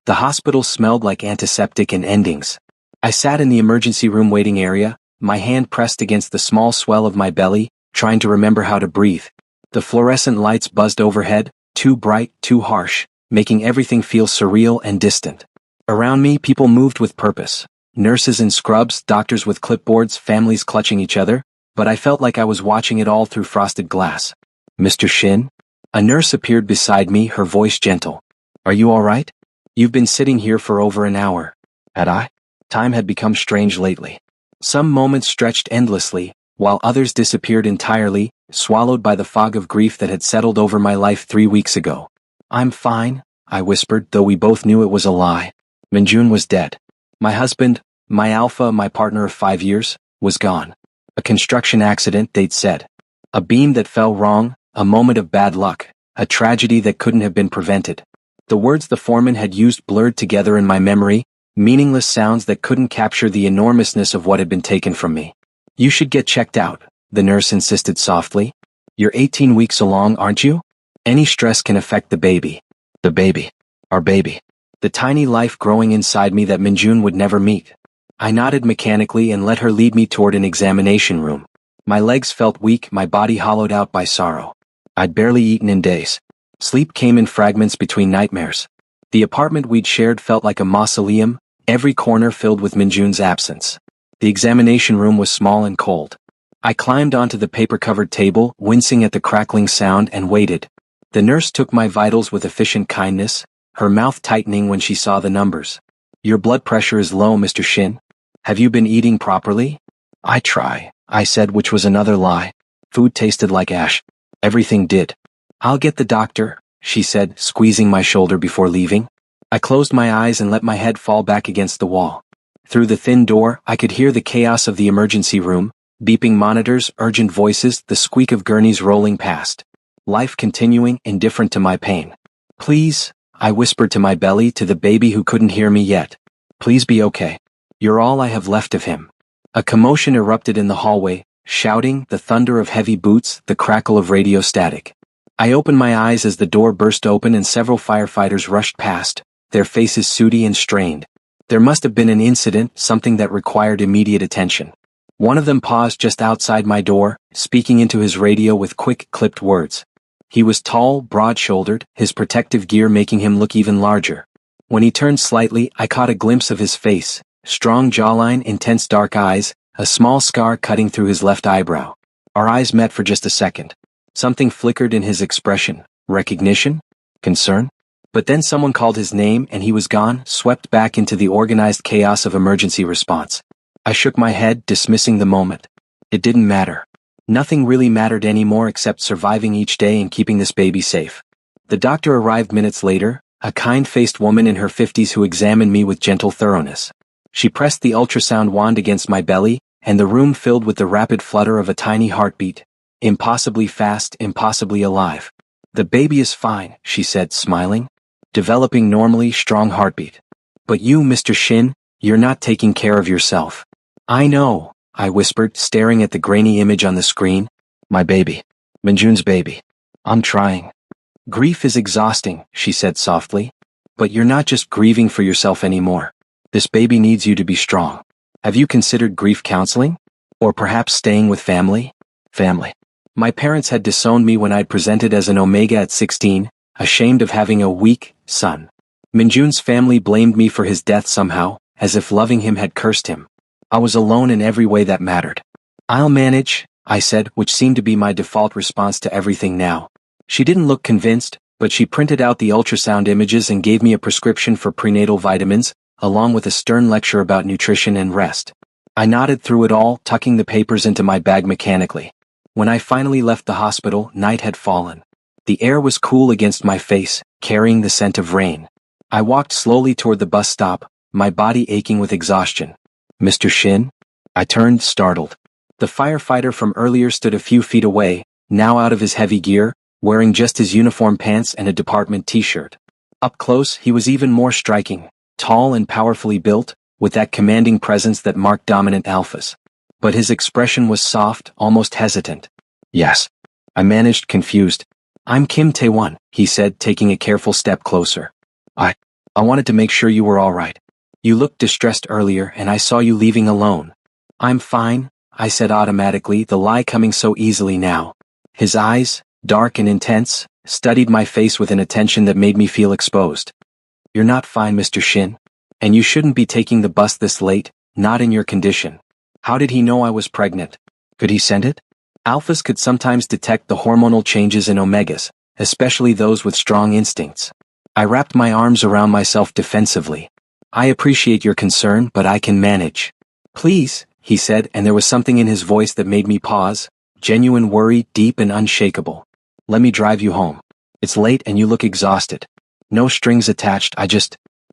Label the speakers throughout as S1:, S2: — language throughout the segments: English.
S1: The hospital smelled like antiseptic and endings. I sat in the emergency room waiting area, my hand pressed against the small swell of my belly, trying to remember how to breathe. The fluorescent lights buzzed overhead, too bright, too harsh, making everything feel surreal and distant. Around me, people moved with purpose. Nurses in scrubs, doctors with clipboards, families clutching each other, but I felt like I was watching it all through frosted glass. Mr. Shin? A nurse appeared beside me, her voice gentle. Are you all right? You've been sitting here for over an hour. Had I? Time had become strange lately. Some moments stretched endlessly, while others disappeared entirely, swallowed by the fog of grief that had settled over my life 3 weeks ago. I'm fine, I whispered, though we both knew it was a lie. Minjun was dead. My husband, my alpha, my partner of 5 years, was gone. A construction accident, they'd said. A beam that fell wrong, a moment of bad luck, a tragedy that couldn't have been prevented. The words the foreman had used blurred together in my memory, meaningless sounds that couldn't capture the enormousness of what had been taken from me. You should get checked out, the nurse insisted softly. You're 18 weeks along, aren't you? Any stress can affect the baby. The baby. Our baby. The tiny life growing inside me that Minjun would never meet. I nodded mechanically and let her lead me toward an examination room. My legs felt weak, my body hollowed out by sorrow. I'd barely eaten in days. Sleep came in fragments between nightmares. The apartment we'd shared felt like a mausoleum, every corner filled with Minjun's absence. The examination room was small and cold. I climbed onto the paper-covered table, wincing at the crackling sound, and waited. The nurse took my vitals with efficient kindness, her mouth tightening when she saw the numbers. Your blood pressure is low, Mr. Shin. Have you been eating properly? I try, I said, which was another lie. Food tasted like ash. Everything did. I'll get the doctor, she said, squeezing my shoulder before leaving. I closed my eyes and let my head fall back against the wall. Through the thin door, I could hear the chaos of the emergency room, beeping monitors, urgent voices, the squeak of gurneys rolling past. Life continuing, indifferent to my pain. Please, I whispered to my belly, to the baby who couldn't hear me yet. Please be okay. You're all I have left of him. A commotion erupted in the hallway, shouting, the thunder of heavy boots, the crackle of radio static. I opened my eyes as the door burst open and several firefighters rushed past, their faces sooty and strained. There must have been an incident, something that required immediate attention. One of them paused just outside my door, speaking into his radio with quick, clipped words. He was tall, broad-shouldered, his protective gear making him look even larger. When he turned slightly, I caught a glimpse of his face, strong jawline, intense dark eyes, a small scar cutting through his left eyebrow. Our eyes met for just a second. Something flickered in his expression. Recognition? Concern? But then someone called his name and he was gone, swept back into the organized chaos of emergency response. I shook my head, dismissing the moment. It didn't matter. Nothing really mattered anymore except surviving each day and keeping this baby safe. The doctor arrived minutes later, a kind-faced woman in her 50s who examined me with gentle thoroughness. She pressed the ultrasound wand against my belly, and the room filled with the rapid flutter of a tiny heartbeat. Impossibly fast, impossibly alive. The baby is fine, she said, smiling. Developing normally, strong heartbeat. But you, Mr. Shin, you're not taking care of yourself. I know, I whispered, staring at the grainy image on the screen. My baby. Minjun's baby. I'm trying. Grief is exhausting, she said softly. But you're not just grieving for yourself anymore. This baby needs you to be strong. Have you considered grief counseling? Or perhaps staying with family? Family. My parents had disowned me when I'd presented as an Omega at 16, ashamed of having a weak son. Minjun's family blamed me for his death somehow, as if loving him had cursed him. I was alone in every way that mattered. I'll manage, I said, which seemed to be my default response to everything now. She didn't look convinced, but she printed out the ultrasound images and gave me a prescription for prenatal vitamins, along with a stern lecture about nutrition and rest. I nodded through it all, tucking the papers into my bag mechanically. When I finally left the hospital, night had fallen. The air was cool against my face, carrying the scent of rain. I walked slowly toward the bus stop, my body aching with exhaustion. Mr. Shin? I turned, startled. The firefighter from earlier stood a few feet away, now out of his heavy gear, wearing just his uniform pants and a department t-shirt. Up close, he was even more striking, tall and powerfully built, with that commanding presence that marked dominant alphas. But his expression was soft, almost hesitant. Yes. I managed, confused. I'm Kim Tae-won, he said, taking a careful step closer. I wanted to make sure you were all right. You looked distressed earlier and I saw you leaving alone. I'm fine, I said automatically, the lie coming so easily now. His eyes, dark and intense, studied my face with an attention that made me feel exposed. You're not fine, Mr. Shin. And you shouldn't be taking the bus this late, not in your condition. How did he know I was pregnant? Could he send it? Alphas could sometimes detect the hormonal changes in omegas, especially those with strong instincts. I wrapped my arms around myself defensively. I appreciate your concern, but I can manage. Please, he said, and there was something in his voice that made me pause, genuine worry, deep and unshakable. Let me drive you home. It's late and you look exhausted. No strings attached,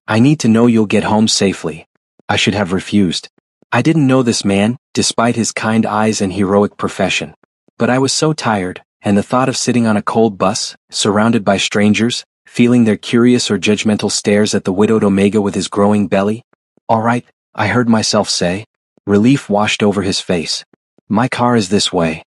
S1: I need to know you'll get home safely. I should have refused. I didn't know this man, despite his kind eyes and heroic profession. But I was so tired, and the thought of sitting on a cold bus, surrounded by strangers, feeling their curious or judgmental stares at the widowed Omega with his growing belly. All right, I heard myself say. Relief washed over his face. My car is this way.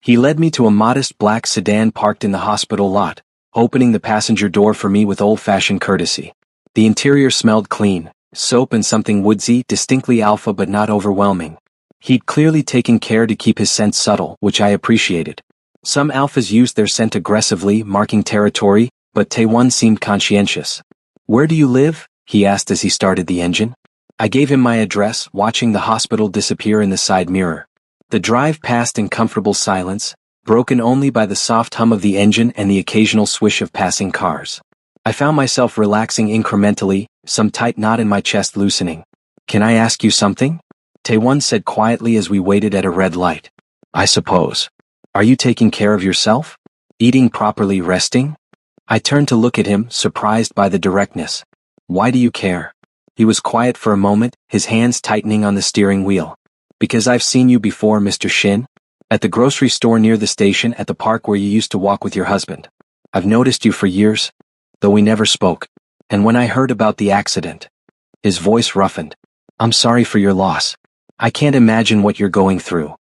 S1: He led me to a modest black sedan parked in the hospital lot, opening the passenger door for me with old-fashioned courtesy. The interior smelled clean, soap and something woodsy, distinctly alpha but not overwhelming. He'd clearly taken care to keep his scent subtle, which I appreciated. Some alphas used their scent aggressively, marking territory, but Taewon seemed conscientious. Where do you live? He asked as he started the engine. I gave him my address, watching the hospital disappear in the side mirror. The drive passed in comfortable silence, broken only by the soft hum of the engine and the occasional swish of passing cars. I found myself relaxing incrementally, some tight knot in my chest loosening. Can I ask you something? Taewon said quietly as we waited at a red light. I suppose. Are you taking care of yourself? Eating properly, resting? I turned to look at him, surprised by the directness. Why do you care? He was quiet for a moment, his hands tightening on the steering wheel. Because I've seen you before, Mr. Shin. At the grocery store near the station, at the park where you used to walk with your husband. I've noticed you for years, though we never spoke. And when I heard about the accident, his voice roughened. I'm sorry for your loss. I can't imagine what you're going through.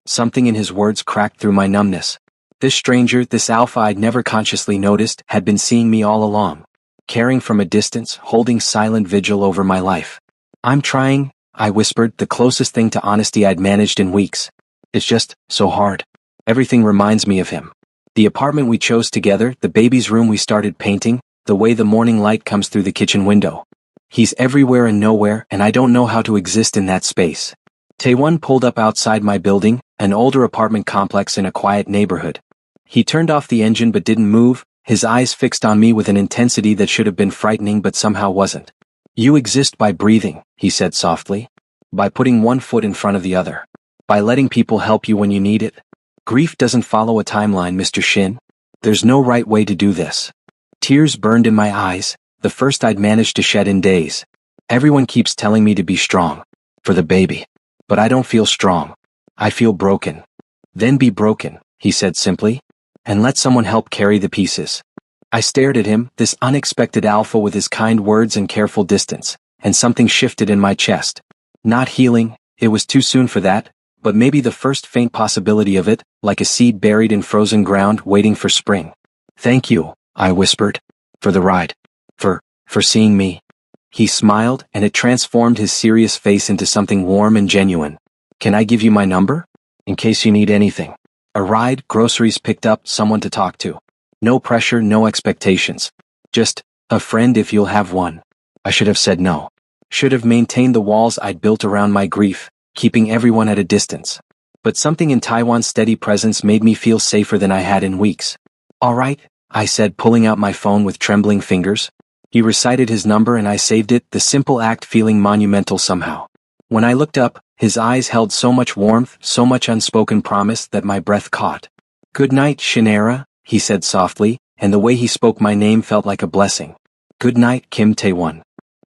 S1: Something in his words cracked through my numbness. This stranger, this alpha I'd never consciously noticed, had been seeing me all along. Caring from a distance, holding silent vigil over my life. I'm trying, I whispered, the closest thing to honesty I'd managed in weeks. It's just so hard. Everything reminds me of him. The apartment we chose together, the baby's room we started painting, the way the morning light comes through the kitchen window. He's everywhere and nowhere, and I don't know how to exist in that space. Taewon pulled up outside my building, an older apartment complex in a quiet neighborhood. He turned off the engine but didn't move, his eyes fixed on me with an intensity that should have been frightening but somehow wasn't. You exist by breathing, he said softly. By putting one foot in front of the other. By letting people help you when you need it. Grief doesn't follow a timeline, Mr. Shin. There's no right way to do this. Tears burned in my eyes, the first I'd managed to shed in days. Everyone keeps telling me to be strong. For the baby. But I don't feel strong. I feel broken. Then be broken, he said simply. And let someone help carry the pieces. I stared at him, this unexpected alpha with his kind words and careful distance, and something shifted in my chest. Not healing, it was too soon for that, but maybe the first faint possibility of it, like a seed buried in frozen ground waiting for spring. Thank you, I whispered. For the ride. For seeing me. He smiled, and it transformed his serious face into something warm and genuine. Can I give you my number? In case you need anything. A ride, groceries picked up, someone to talk to. No pressure, no expectations. Just, a friend if you'll have one. I should have said no. Should have maintained the walls I'd built around my grief, keeping everyone at a distance. But something in Taewon's steady presence made me feel safer than I had in weeks. All right, I said, pulling out my phone with trembling fingers. He recited his number and I saved it, the simple act feeling monumental somehow. When I looked up, his eyes held so much warmth, so much unspoken promise that my breath caught. Good night, Shinera, he said softly, and the way he spoke my name felt like a blessing. Good night, Kim Taewon.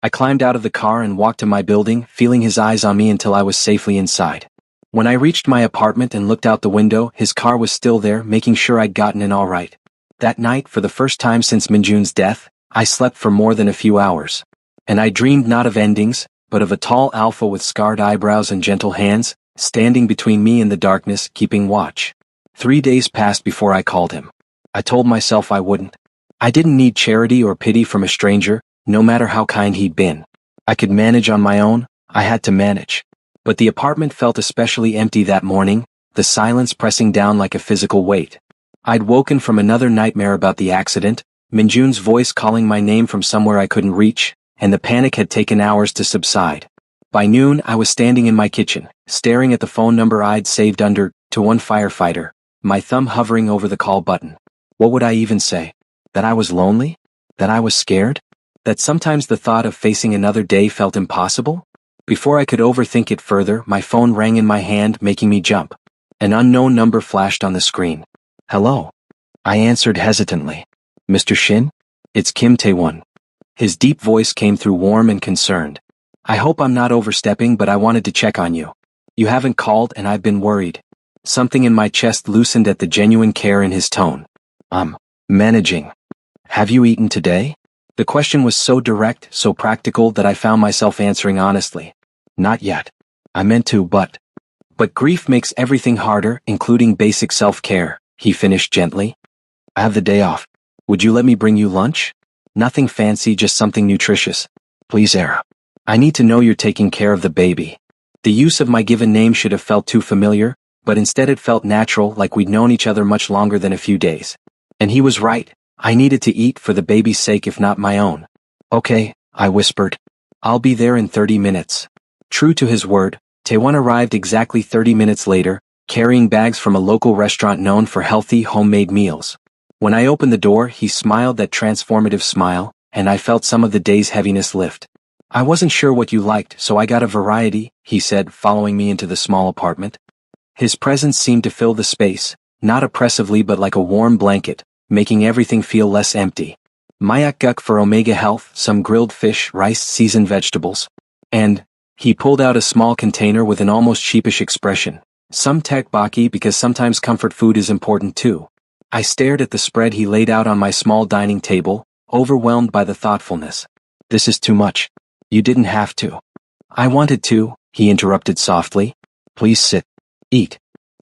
S1: I climbed out of the car and walked to my building, feeling his eyes on me until I was safely inside. When I reached my apartment and looked out the window, his car was still there, making sure I'd gotten in all right. That night, for the first time since Minjun's death, I slept for more than a few hours. And I dreamed not of endings, but of a tall alpha with scarred eyebrows and gentle hands, standing between me and the darkness, keeping watch. 3 days passed before I called him. I told myself I wouldn't. I didn't need charity or pity from a stranger, no matter how kind he'd been. I could manage on my own, I had to manage. But the apartment felt especially empty that morning, the silence pressing down like a physical weight. I'd woken from another nightmare about the accident, Minjun's voice calling my name from somewhere I couldn't reach, and the panic had taken hours to subside. By noon, I was standing in my kitchen, staring at the phone number I'd saved under, to one firefighter, my thumb hovering over the call button. What would I even say? That I was lonely? That I was scared? That sometimes the thought of facing another day felt impossible? Before I could overthink it further, my phone rang in my hand, making me jump. An unknown number flashed on the screen. Hello. I answered hesitantly. Mr. Shin? It's Kim Tae-won. His deep voice came through warm and concerned. I hope I'm not overstepping, but I wanted to check on you. You haven't called and I've been worried. Something in my chest loosened at the genuine care in his tone. Managing. Have you eaten today? The question was so direct, so practical that I found myself answering honestly. Not yet. I meant to, but grief makes everything harder, including basic self-care, he finished gently. I have the day off. Would you let me bring you lunch? Nothing fancy, just something nutritious. Please, Era. I need to know you're taking care of the baby. The use of my given name should have felt too familiar, but instead it felt natural, like we'd known each other much longer than a few days. And he was right. I needed to eat for the baby's sake, if not my own. Okay, I whispered. I'll be there in 30 minutes. True to his word, Tae-won arrived exactly 30 minutes later, carrying bags from a local restaurant known for healthy, homemade meals. When I opened the door, he smiled that transformative smile, and I felt some of the day's heaviness lift. I wasn't sure what you liked, so I got a variety, he said, following me into the small apartment. His presence seemed to fill the space, not oppressively but like a warm blanket, making everything feel less empty. Mayak guk for omega health, some grilled fish, rice, seasoned vegetables. And he pulled out a small container with an almost sheepish expression. Some tteokbokki, because sometimes comfort food is important too. I stared at the spread he laid out on my small dining table, overwhelmed by the thoughtfulness. This is too much. You didn't have to. I wanted to, he interrupted softly. Please sit. Eat.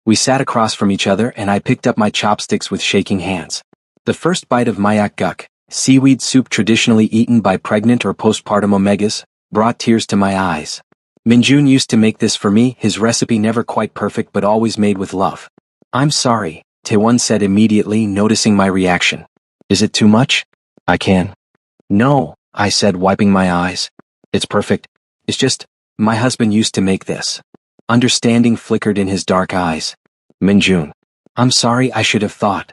S1: We sat across from each other and I picked up my chopsticks with shaking hands. The first bite of mayak guk, seaweed soup traditionally eaten by pregnant or postpartum omegas, brought tears to my eyes. Minjun used to make this for me, his recipe never quite perfect but always made with love. I'm sorry, Tae-won said immediately, noticing my reaction. Is it too much? I can. No, I said, wiping my eyes. It's perfect. It's just, my husband used to make this. Understanding flickered in his dark eyes. Minjun. I'm sorry, I should have thought.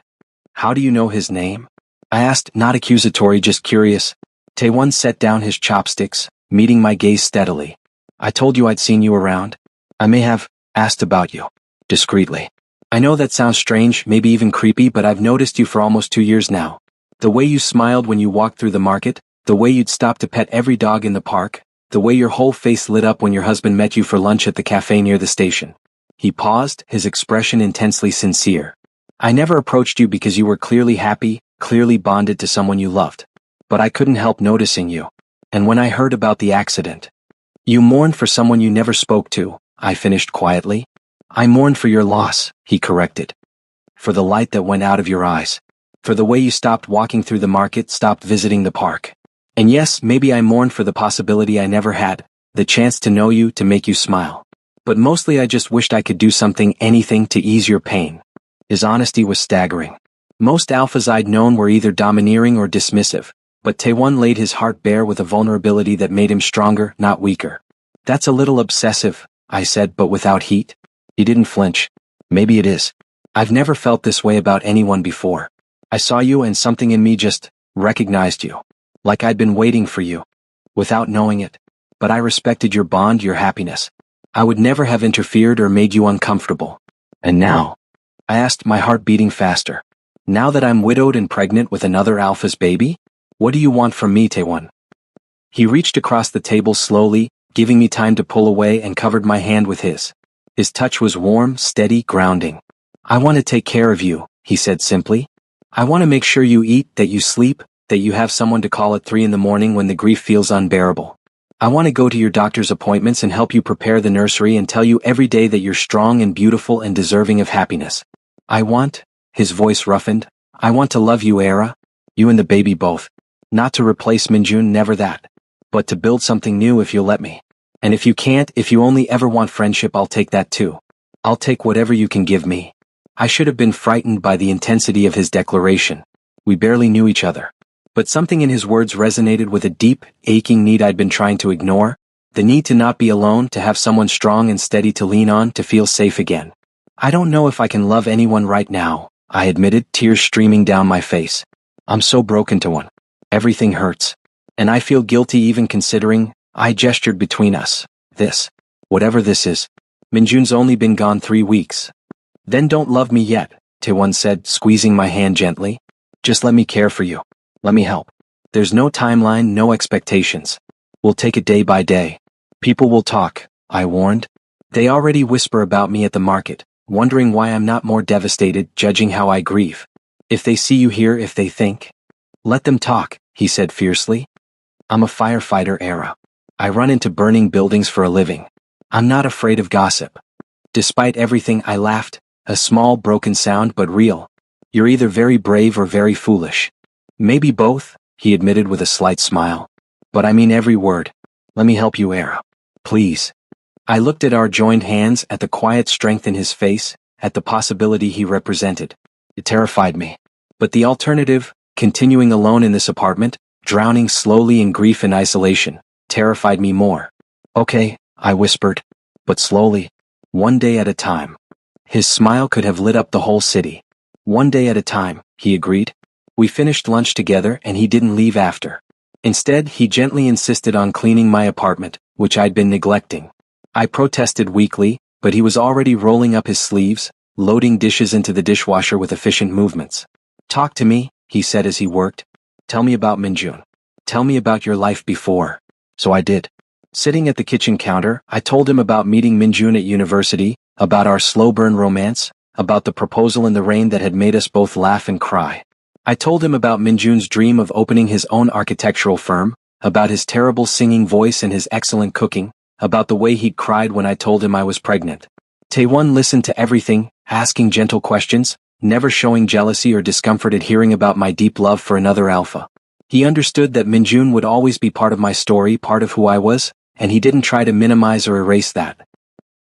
S1: How do you know his name? I asked, not accusatory, just curious. Tae-won set down his chopsticks, meeting my gaze steadily. I told you I'd seen you around. I may have asked about you. Discreetly. I know that sounds strange, maybe even creepy, but I've noticed you for almost 2 years now. The way you smiled when you walked through the market, the way you'd stop to pet every dog in the park, the way your whole face lit up when your husband met you for lunch at the cafe near the station. He paused, his expression intensely sincere. I never approached you because you were clearly happy, clearly bonded to someone you loved. But I couldn't help noticing you. And when I heard about the accident, you mourned for someone you never spoke to, I finished quietly. I mourned for your loss, he corrected. For the light that went out of your eyes. For the way you stopped walking through the market, stopped visiting the park. And yes, maybe I mourned for the possibility I never had, the chance to know you, to make you smile. But mostly I just wished I could do something, anything, to ease your pain. His honesty was staggering. Most alphas I'd known were either domineering or dismissive, but Tae-won laid his heart bare with a vulnerability that made him stronger, not weaker. That's a little obsessive, I said, but without heat. He didn't flinch. Maybe it is. I've never felt this way about anyone before. I saw you and something in me just recognized you. Like I'd been waiting for you. Without knowing it. But I respected your bond, your happiness. I would never have interfered or made you uncomfortable. And now? I asked, my heart beating faster. Now that I'm widowed and pregnant with another alpha's baby? What do you want from me, Tae-won? He reached across the table slowly, giving me time to pull away, and covered my hand with his. His touch was warm, steady, grounding. I want to take care of you, he said simply. I want to make sure you eat, that you sleep, that you have someone to call at 3 a.m. when the grief feels unbearable. I want to go to your doctor's appointments and help you prepare the nursery and tell you every day that you're strong and beautiful and deserving of happiness. I want, his voice roughened, I want to love you, Era. You and the baby both. Not to replace Minjun, never that. But to build something new if you'll let me. And if you can't, if you only ever want friendship, I'll take that too. I'll take whatever you can give me. I should have been frightened by the intensity of his declaration. We barely knew each other. But something in his words resonated with a deep, aching need I'd been trying to ignore. The need to not be alone, to have someone strong and steady to lean on, to feel safe again. I don't know if I can love anyone right now, I admitted, tears streaming down my face. I'm so broken to one. Everything hurts. And I feel guilty even considering. I gestured between us. This. Whatever this is. Minjun's only been gone 3 weeks. Then don't love me yet, Taewon said, squeezing my hand gently. Just let me care for you. Let me help. There's no timeline, no expectations. We'll take it day by day. People will talk, I warned. They already whisper about me at the market, wondering why I'm not more devastated, judging how I grieve. If they see you here, if they think. Let them talk, he said fiercely. I'm a firefighter, Era. I run into burning buildings for a living. I'm not afraid of gossip. Despite everything, I laughed, a small broken sound but real. You're either very brave or very foolish. Maybe both, he admitted with a slight smile. But I mean every word. Let me help you, Era. Please. I looked at our joined hands, at the quiet strength in his face, at the possibility he represented. It terrified me. But the alternative, continuing alone in this apartment, drowning slowly in grief and isolation, terrified me more. Okay, I whispered. But slowly. One day at a time. His smile could have lit up the whole city. One day at a time, he agreed. We finished lunch together and he didn't leave after. Instead, he gently insisted on cleaning my apartment, which I'd been neglecting. I protested weakly, but he was already rolling up his sleeves, loading dishes into the dishwasher with efficient movements. Talk to me, he said as he worked. Tell me about Minjun. Tell me about your life before. So I did. Sitting at the kitchen counter, I told him about meeting Minjun at university, about our slow burn romance, about the proposal in the rain that had made us both laugh and cry. I told him about Minjun's dream of opening his own architectural firm, about his terrible singing voice and his excellent cooking, about the way he'd cried when I told him I was pregnant. Taewon listened to everything, asking gentle questions, never showing jealousy or discomfort at hearing about my deep love for another alpha. He understood that Minjun would always be part of my story, part of who I was, and he didn't try to minimize or erase that.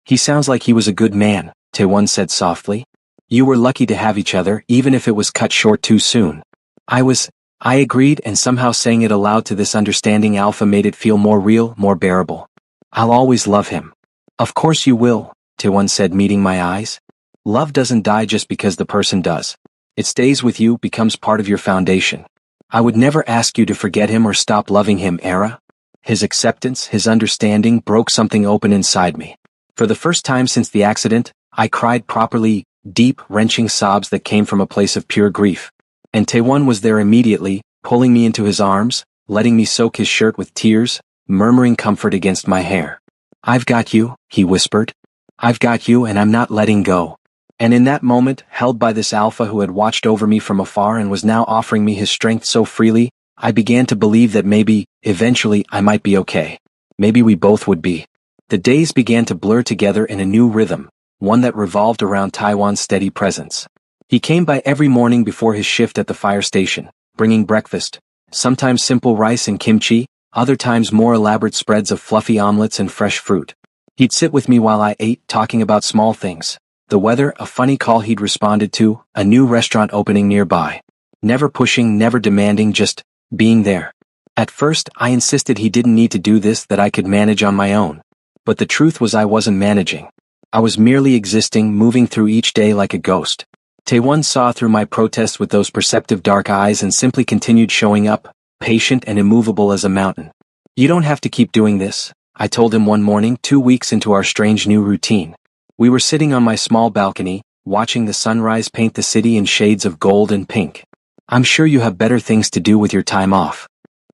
S1: He sounds like he was a good man, Taewon said softly. You were lucky to have each other, even if it was cut short too soon. I agreed, and somehow saying it aloud to this understanding alpha made it feel more real, more bearable. I'll always love him. Of course you will, Taewon said, meeting my eyes. Love doesn't die just because the person does. It stays with you, becomes part of your foundation. I would never ask you to forget him or stop loving him, Era. His acceptance, his understanding broke something open inside me. For the first time since the accident, I cried properly, deep, wrenching sobs that came from a place of pure grief. And Taewon was there immediately, pulling me into his arms, letting me soak his shirt with tears, murmuring comfort against my hair. I've got you, he whispered. I've got you and I'm not letting go. And in that moment, held by this alpha who had watched over me from afar and was now offering me his strength so freely, I began to believe that maybe, eventually, I might be okay. Maybe we both would be. The days began to blur together in a new rhythm, one that revolved around Taewon's steady presence. He came by every morning before his shift at the fire station, bringing breakfast, sometimes simple rice and kimchi, other times more elaborate spreads of fluffy omelets and fresh fruit. He'd sit with me while I ate, talking about small things. The weather, a funny call he'd responded to, a new restaurant opening nearby. Never pushing, never demanding, just being there. At first, I insisted he didn't need to do this, that I could manage on my own. But the truth was I wasn't managing. I was merely existing, moving through each day like a ghost. Taewon saw through my protest with those perceptive dark eyes and simply continued showing up, patient and immovable as a mountain. You don't have to keep doing this, I told him one morning, 2 weeks into our strange new routine. We were sitting on my small balcony, watching the sunrise paint the city in shades of gold and pink. I'm sure you have better things to do with your time off.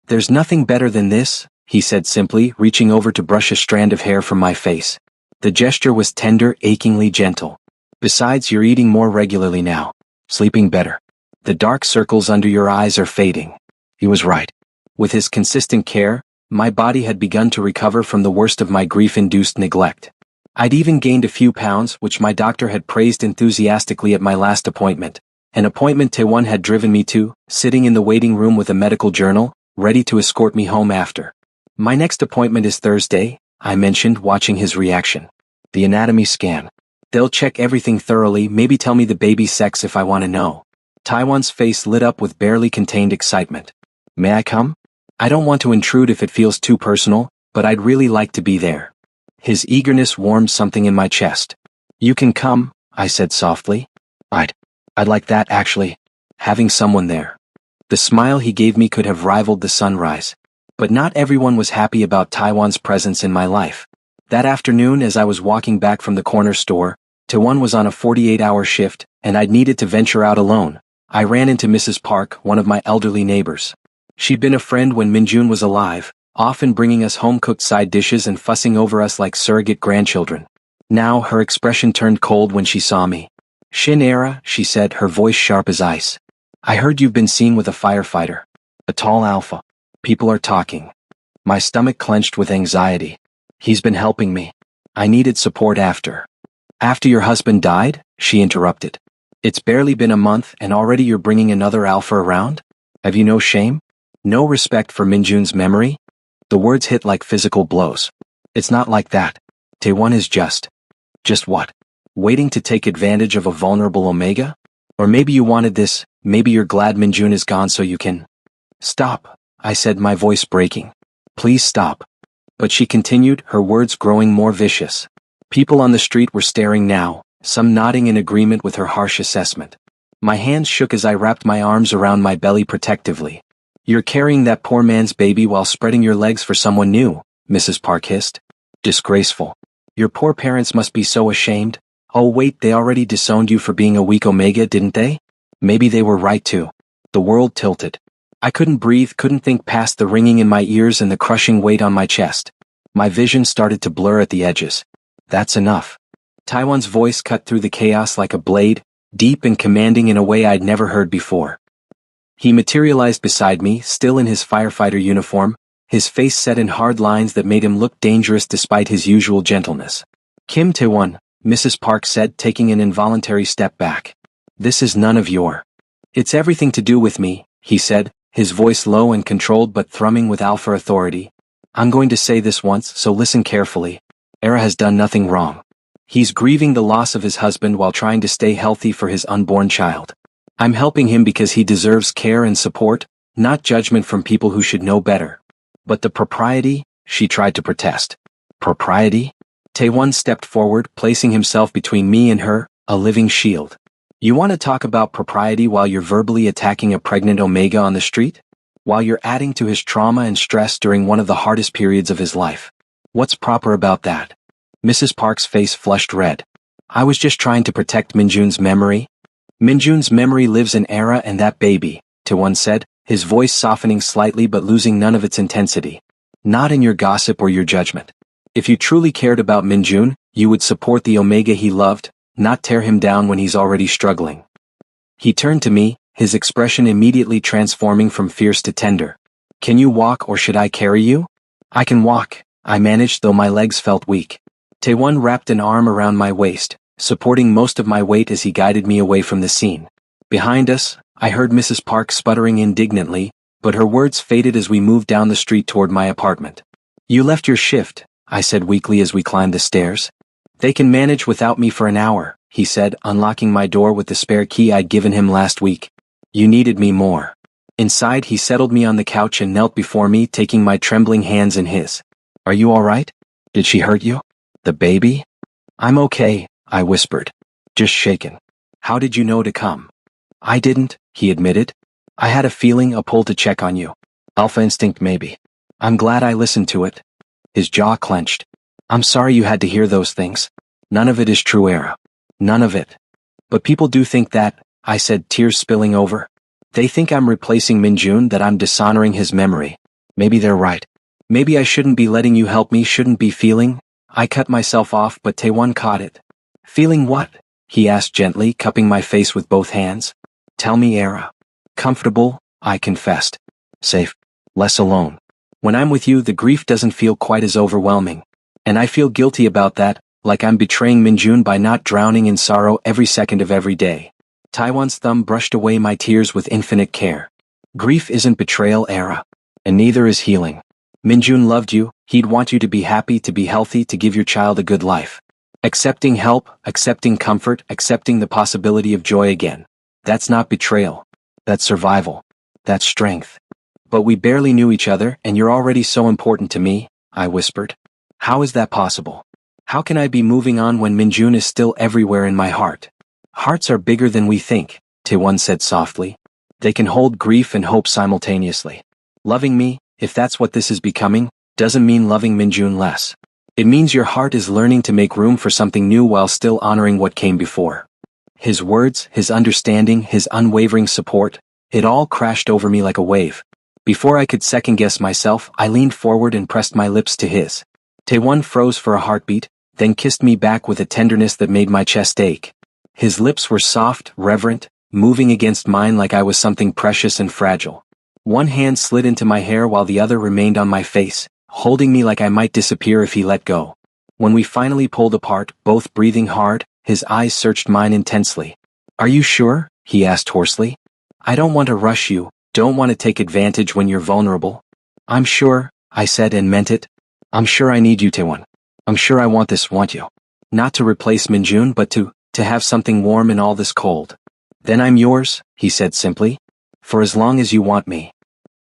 S1: There's nothing better than this, he said simply, reaching over to brush a strand of hair from my face. The gesture was tender, achingly gentle. Besides, you're eating more regularly now, sleeping better. The dark circles under your eyes are fading. He was right. With his consistent care, my body had begun to recover from the worst of my grief-induced neglect. I'd even gained a few pounds, which my doctor had praised enthusiastically at my last appointment, an appointment Taewon had driven me to, sitting in the waiting room with a medical journal, ready to escort me home after. My next appointment is Thursday, I mentioned, watching his reaction. The anatomy scan. They'll check everything thoroughly, maybe tell me the baby's sex if I want to know. Taiwan's face lit up with barely contained excitement. May I come? I don't want to intrude if it feels too personal, but I'd really like to be there. His eagerness warmed something in my chest. You can come, I said softly. I'd like that actually. Having someone there. The smile he gave me could have rivaled the sunrise. But not everyone was happy about Taiwan's presence in my life. That afternoon, as I was walking back from the corner store, Taewon was on a 48-hour shift, and I'd needed to venture out alone. I ran into Mrs. Park, one of my elderly neighbors. She'd been a friend when Minjun was alive, often bringing us home-cooked side dishes and fussing over us like surrogate grandchildren. Now, her expression turned cold when she saw me. Shin Era, she said, her voice sharp as ice. I heard you've been seen with a firefighter. A tall alpha. People are talking. My stomach clenched with anxiety. He's been helping me. I needed support after. After your husband died? She interrupted. It's barely been a month and already you're bringing another alpha around? Have you no shame? No respect for Minjun's memory? The words hit like physical blows. It's not like that. Taewon is just what? Waiting to take advantage of a vulnerable Omega? Or maybe you wanted this, maybe you're glad Minjun is gone so you can. Stop, I said, my voice breaking. Please stop. But she continued, her words growing more vicious. People on the street were staring now, some nodding in agreement with her harsh assessment. My hands shook as I wrapped my arms around my belly protectively. You're carrying that poor man's baby while spreading your legs for someone new, Mrs. Park hissed. Disgraceful. Your poor parents must be so ashamed. Oh wait, they already disowned you for being a weak Omega, didn't they? Maybe they were right too. The world tilted. I couldn't breathe, couldn't think past the ringing in my ears and the crushing weight on my chest. My vision started to blur at the edges. That's enough. Taiwan's voice cut through the chaos like a blade, deep and commanding in a way I'd never heard before. He materialized beside me, still in his firefighter uniform, his face set in hard lines that made him look dangerous despite his usual gentleness. Kim Taewon, Mrs. Park said, taking an involuntary step back. This is none of your. It's everything to do with me, he said, his voice low and controlled but thrumming with alpha authority. I'm going to say this once, so listen carefully. Era has done nothing wrong. He's grieving the loss of his husband while trying to stay healthy for his unborn child. I'm helping him because he deserves care and support, not judgment from people who should know better. But the propriety, she tried to protest. Propriety? Taewon stepped forward, placing himself between me and her, a living shield. You want to talk about propriety while you're verbally attacking a pregnant Omega on the street? While you're adding to his trauma and stress during one of the hardest periods of his life? What's proper about that? Mrs. Park's face flushed red. I was just trying to protect Minjun's memory. Minjun's memory lives in Era and that baby, Taewon said, his voice softening slightly but losing none of its intensity. Not in your gossip or your judgment. If you truly cared about Minjun, you would support the Omega he loved, not tear him down when he's already struggling. He turned to me, his expression immediately transforming from fierce to tender. Can you walk or should I carry you? I can walk, I managed, though my legs felt weak. Taewon wrapped an arm around my waist, supporting most of my weight as he guided me away from the scene. Behind us, I heard Mrs. Park sputtering indignantly, but her words faded as we moved down the street toward my apartment. You left your shift, I said weakly as we climbed the stairs. They can manage without me for an hour, he said, unlocking my door with the spare key I'd given him last week. You needed me more. Inside, he settled me on the couch and knelt before me, taking my trembling hands in his. Are you all right? Did she hurt you? The baby? I'm okay, I whispered. Just shaken. How did you know to come? I didn't, he admitted. I had a feeling, a pull to check on you. Alpha instinct maybe. I'm glad I listened to it. His jaw clenched. I'm sorry you had to hear those things. None of it is true, Era. None of it. But people do think that, I said, tears spilling over. They think I'm replacing Minjun, that I'm dishonoring his memory. Maybe they're right. Maybe I shouldn't be letting you help me, shouldn't be feeling. I cut myself off, but Taewon caught it. Feeling what? He asked gently, cupping my face with both hands. Tell me, Era. Comfortable, I confessed. Safe. Less alone. When I'm with you, the grief doesn't feel quite as overwhelming. And I feel guilty about that, like I'm betraying Minjun by not drowning in sorrow every second of every day. Taiwan's thumb brushed away my tears with infinite care. Grief isn't betrayal, Era. And neither is healing. Minjun loved you, he'd want you to be happy, to be healthy, to give your child a good life. Accepting help, accepting comfort, accepting the possibility of joy again. That's not betrayal. That's survival. That's strength. But we barely knew each other, and you're already so important to me, I whispered. How is that possible? How can I be moving on when Minjun is still everywhere in my heart? Hearts are bigger than we think, Taewon said softly. They can hold grief and hope simultaneously. Loving me, if that's what this is becoming, doesn't mean loving Minjun less. It means your heart is learning to make room for something new while still honoring what came before. His words, his understanding, his unwavering support, it all crashed over me like a wave. Before I could second-guess myself, I leaned forward and pressed my lips to his. Taewon froze for a heartbeat, then kissed me back with a tenderness that made my chest ache. His lips were soft, reverent, moving against mine like I was something precious and fragile. One hand slid into my hair while the other remained on my face, holding me like I might disappear if he let go. When we finally pulled apart, both breathing hard, his eyes searched mine intensely. Are you sure? He asked hoarsely. I don't want to rush you, don't want to take advantage when you're vulnerable. I'm sure, I said and meant it. I'm sure I need you, Taewon. I'm sure I want this, want you. Not to replace Minjun, but to have something warm in all this cold. Then I'm yours, he said simply. For as long as you want me.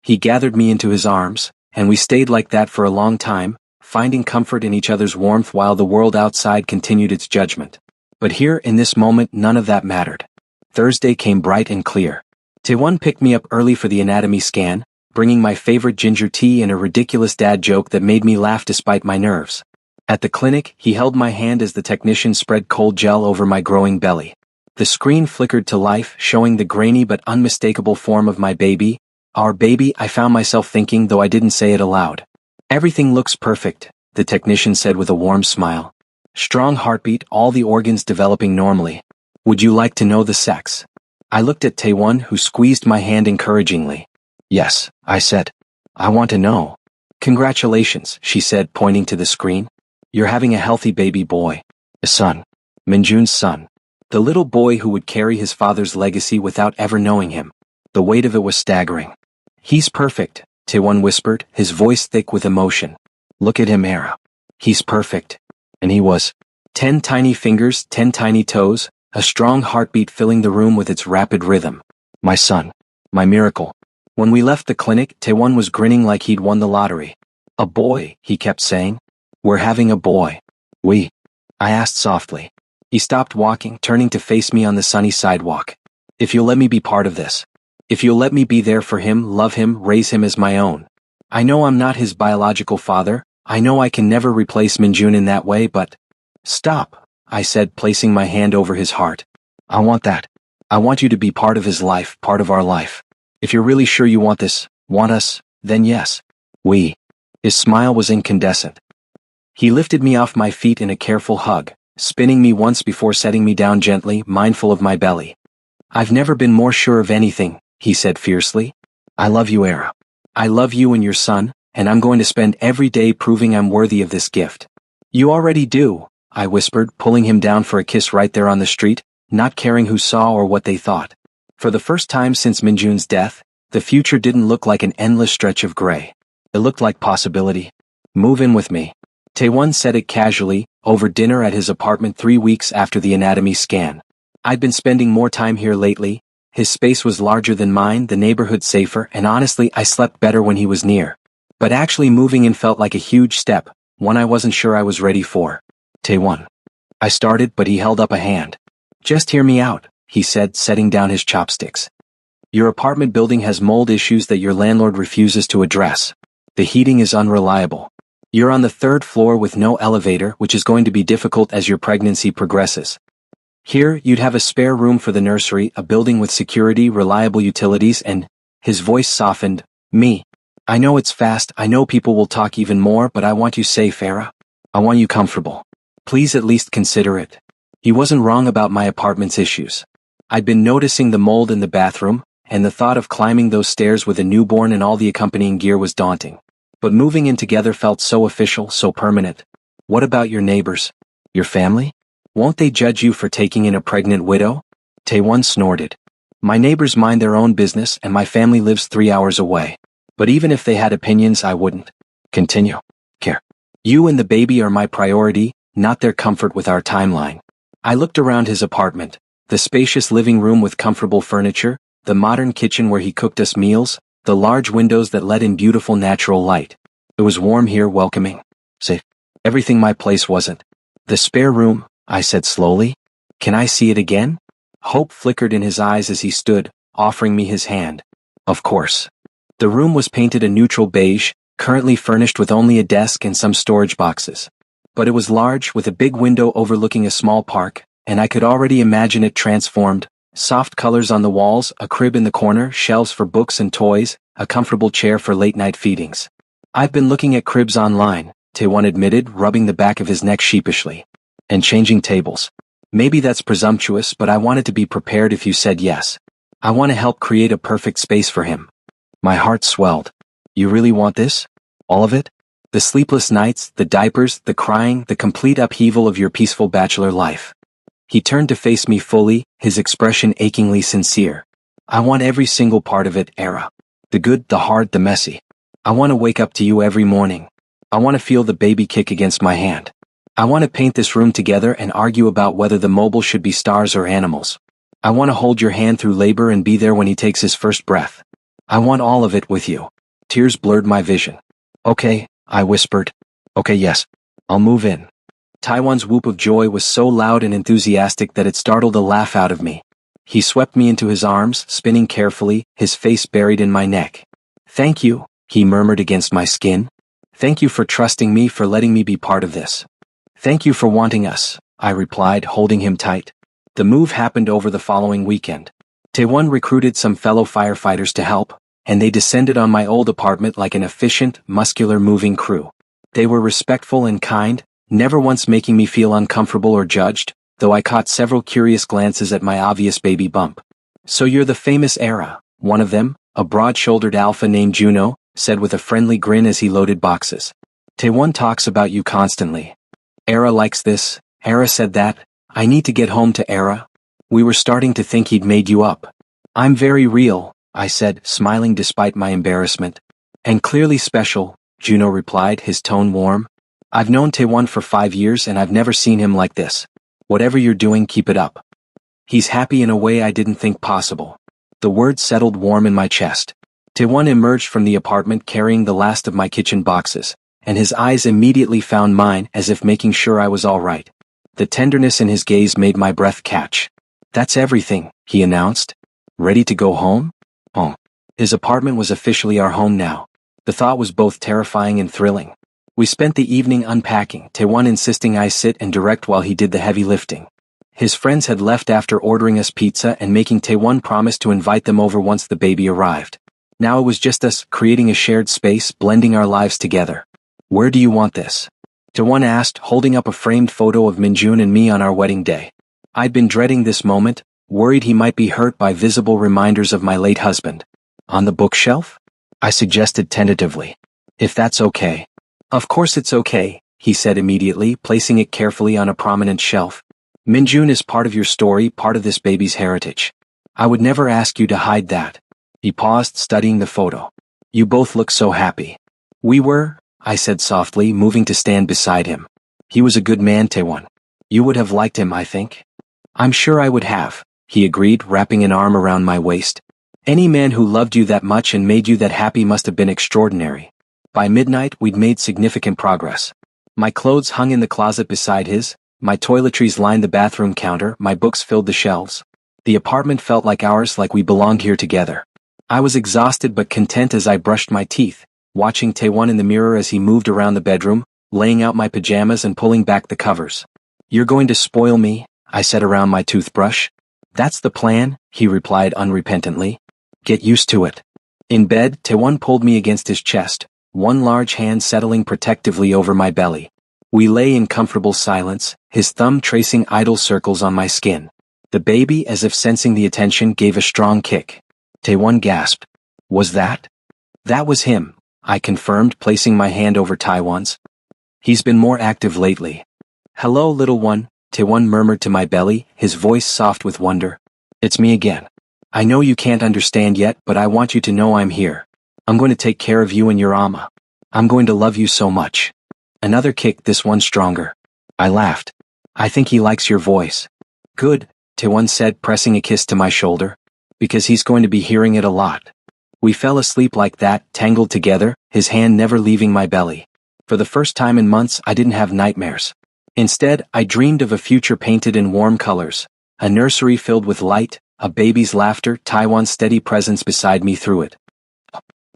S1: He gathered me into his arms, and we stayed like that for a long time, finding comfort in each other's warmth while the world outside continued its judgment. But here, in this moment, none of that mattered. Thursday came bright and clear. Taewon picked me up early for the anatomy scan, bringing my favorite ginger tea and a ridiculous dad joke that made me laugh despite my nerves. At the clinic, he held my hand as the technician spread cold gel over my growing belly. The screen flickered to life, showing the grainy but unmistakable form of my baby. Our baby, I found myself thinking, though I didn't say it aloud. Everything looks perfect, the technician said with a warm smile. Strong heartbeat, all the organs developing normally. Would you like to know the sex? I looked at Taewon, who squeezed my hand encouragingly. Yes, I said. I want to know. Congratulations, she said, pointing to the screen. You're having a healthy baby boy. A son. Minjun's son. The little boy who would carry his father's legacy without ever knowing him. The weight of it was staggering. He's perfect, Taewon whispered, his voice thick with emotion. Look at him, Era. He's perfect. And he was. 10 tiny fingers, 10 tiny toes, a strong heartbeat filling the room with its rapid rhythm. My son. My miracle. When we left the clinic, Taewon was grinning like he'd won the lottery. A boy, he kept saying. We're having a boy. We? I asked softly. He stopped walking, turning to face me on the sunny sidewalk. If you'll let me be part of this. If you'll let me be there for him, love him, raise him as my own. I know I'm not his biological father. I know I can never replace Minjun in that way, but... Stop, I said, placing my hand over his heart. I want that. I want you to be part of his life, part of our life. If you're really sure you want this, want us, then yes. We. His smile was incandescent. He lifted me off my feet in a careful hug, spinning me once before setting me down gently, mindful of my belly. I've never been more sure of anything, he said fiercely. I love you, Era. I love you and your son, and I'm going to spend every day proving I'm worthy of this gift. You already do, I whispered, pulling him down for a kiss right there on the street, not caring who saw or what they thought. For the first time since Minjun's death, the future didn't look like an endless stretch of gray. It looked like possibility. Move in with me. Taewon said it casually, over dinner at his apartment 3 weeks after the anatomy scan. I'd been spending more time here lately. His space was larger than mine, the neighborhood safer, and honestly, I slept better when he was near. But actually moving in felt like a huge step, one I wasn't sure I was ready for. Taewon. I started, but he held up a hand. Just hear me out, he said, setting down his chopsticks. Your apartment building has mold issues that your landlord refuses to address. The heating is unreliable. You're on the 3rd floor with no elevator, which is going to be difficult as your pregnancy progresses. Here, you'd have a spare room for the nursery, a building with security, reliable utilities, and, his voice softened, me. I know it's fast, I know people will talk even more, but I want you safe, Era. I want you comfortable. Please at least consider it. He wasn't wrong about my apartment's issues. I'd been noticing the mold in the bathroom, and the thought of climbing those stairs with a newborn and all the accompanying gear was daunting. But moving in together felt so official, so permanent. What about your neighbors? Your family? Won't they judge you for taking in a pregnant widow? Taewon snorted. My neighbors mind their own business and my family lives 3 hours away. But even if they had opinions, I wouldn't continue care. You and the baby are my priority, not their comfort with our timeline. I looked around his apartment, the spacious living room with comfortable furniture, the modern kitchen where he cooked us meals, the large windows that let in beautiful natural light. It was warm here, welcoming, safe. Everything my place wasn't. The spare room, I said slowly. Can I see it again? Hope flickered in his eyes as he stood, offering me his hand. Of course. The room was painted a neutral beige, currently furnished with only a desk and some storage boxes. But it was large, with a big window overlooking a small park, and I could already imagine it transformed. Soft colors on the walls, a crib in the corner, shelves for books and toys, a comfortable chair for late-night feedings. I've been looking at cribs online, Taewon admitted, rubbing the back of his neck sheepishly. And changing tables. Maybe that's presumptuous, but I wanted to be prepared if you said yes. I want to help create a perfect space for him. My heart swelled. You really want this? All of it? The sleepless nights, the diapers, the crying, the complete upheaval of your peaceful bachelor life. He turned to face me fully, his expression achingly sincere. I want every single part of it, Era. The good, the hard, the messy. I want to wake up to you every morning. I want to feel the baby kick against my hand. I want to paint this room together and argue about whether the mobile should be stars or animals. I want to hold your hand through labor and be there when he takes his first breath. I want all of it with you. Tears blurred my vision. Okay, I whispered. Okay, yes. I'll move in. Taiwan's whoop of joy was so loud and enthusiastic that it startled a laugh out of me. He swept me into his arms, spinning carefully, his face buried in my neck. Thank you, he murmured against my skin. Thank you for trusting me, for letting me be part of this. Thank you for wanting us, I replied, holding him tight. The move happened over the following weekend. Taewon recruited some fellow firefighters to help, and they descended on my old apartment like an efficient, muscular moving crew. They were respectful and kind, never once making me feel uncomfortable or judged, though I caught several curious glances at my obvious baby bump. So you're the famous Era, one of them, a broad-shouldered alpha named Juno, said with a friendly grin as he loaded boxes. Taewon talks about you constantly. Era likes this, Era said that. I need to get home to Era. We were starting to think he'd made you up. I'm very real, I said, smiling despite my embarrassment. And clearly special, Juno replied, his tone warm. I've known Taewon for 5 years and I've never seen him like this. Whatever you're doing, keep it up. He's happy in a way I didn't think possible. The words settled warm in my chest. Taewon emerged from the apartment carrying the last of my kitchen boxes, and his eyes immediately found mine as if making sure I was all right. The tenderness in his gaze made my breath catch. That's everything, he announced. Ready to go home? Home. His apartment was officially our home now. The thought was both terrifying and thrilling. We spent the evening unpacking, Taewon insisting I sit and direct while he did the heavy lifting. His friends had left after ordering us pizza and making Taewon promise to invite them over once the baby arrived. Now it was just us, creating a shared space, blending our lives together. Where do you want this? Taewon asked, holding up a framed photo of Minjun and me on our wedding day. I'd been dreading this moment, worried he might be hurt by visible reminders of my late husband. On the bookshelf? I suggested tentatively. If that's okay. Of course it's okay, he said immediately, placing it carefully on a prominent shelf. Minjun is part of your story, part of this baby's heritage. I would never ask you to hide that. He paused, studying the photo. You both look so happy. We were, I said softly, moving to stand beside him. He was a good man, Taewon. You would have liked him, I think. I'm sure I would have, he agreed, wrapping an arm around my waist. Any man who loved you that much and made you that happy must have been extraordinary. By midnight, we'd made significant progress. My clothes hung in the closet beside his, my toiletries lined the bathroom counter, my books filled the shelves. The apartment felt like ours, like we belonged here together. I was exhausted but content as I brushed my teeth, watching Taewon in the mirror as he moved around the bedroom, laying out my pajamas and pulling back the covers. You're going to spoil me, I said around my toothbrush. That's the plan, he replied unrepentantly. Get used to it. In bed, Taewon pulled me against his chest, one large hand settling protectively over my belly. We lay in comfortable silence, his thumb tracing idle circles on my skin. The baby, as if sensing the attention, gave a strong kick. Taewon gasped. Was that? That was him, I confirmed, placing my hand over Taewon's. He's been more active lately. Hello, little one, Taewon murmured to my belly, his voice soft with wonder. It's me again. I know you can't understand yet, but I want you to know I'm here. I'm going to take care of you and your ama. I'm going to love you so much. Another kick, this one stronger. I laughed. I think he likes your voice. Good, Taewon said, pressing a kiss to my shoulder. Because he's going to be hearing it a lot. We fell asleep like that, tangled together, his hand never leaving my belly. For the first time in months, I didn't have nightmares. Instead, I dreamed of a future painted in warm colors. A nursery filled with light, a baby's laughter, Taewon's steady presence beside me through it.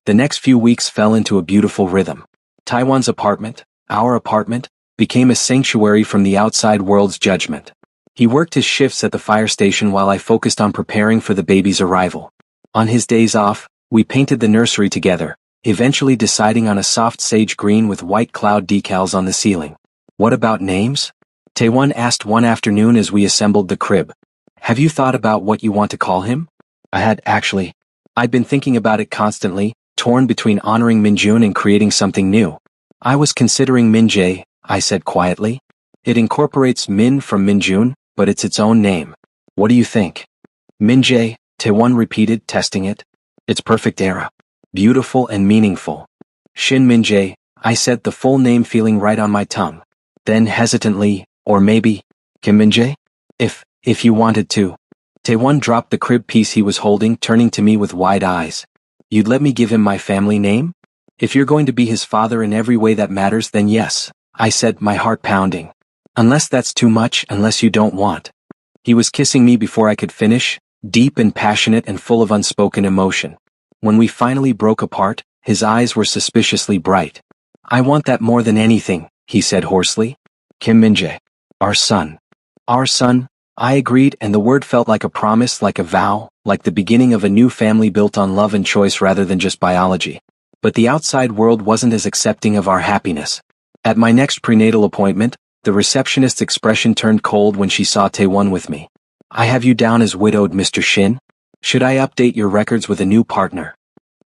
S1: The next few weeks fell into a beautiful rhythm. Taewon's apartment, our apartment, became a sanctuary from the outside world's judgment. He worked his shifts at the fire station while I focused on preparing for the baby's arrival. On his days off, we painted the nursery together, eventually deciding on a soft sage green with white cloud decals on the ceiling. What about names? Taewon asked one afternoon as we assembled the crib. Have you thought about what you want to call him? I had, actually. I'd been thinking about it constantly, torn between honoring Minjun and creating something new. I was considering Minjae, I said quietly. It incorporates Min from Minjun, but it's its own name. What do you think? Minjae, Taewon repeated, testing it. It's perfect, Era. Beautiful and meaningful. Shin Minjae, I said, the full name feeling right on my tongue. Then hesitantly, or maybe, Kim Minjae? If you wanted to. Taewon dropped the crib piece he was holding, turning to me with wide eyes. You'd let me give him my family name? If you're going to be his father in every way that matters, then yes, I said, my heart pounding. Unless that's too much, unless you don't want. He was kissing me before I could finish, deep and passionate and full of unspoken emotion. When we finally broke apart, his eyes were suspiciously bright. I want that more than anything, he said hoarsely. Kim Minjae. Our son. Our son, I agreed, and the word felt like a promise, like a vow, like the beginning of a new family built on love and choice rather than just biology. But the outside world wasn't as accepting of our happiness. At my next prenatal appointment, the receptionist's expression turned cold when she saw Taewon with me. I have you down as widowed, Mr. Shin. Should I update your records with a new partner?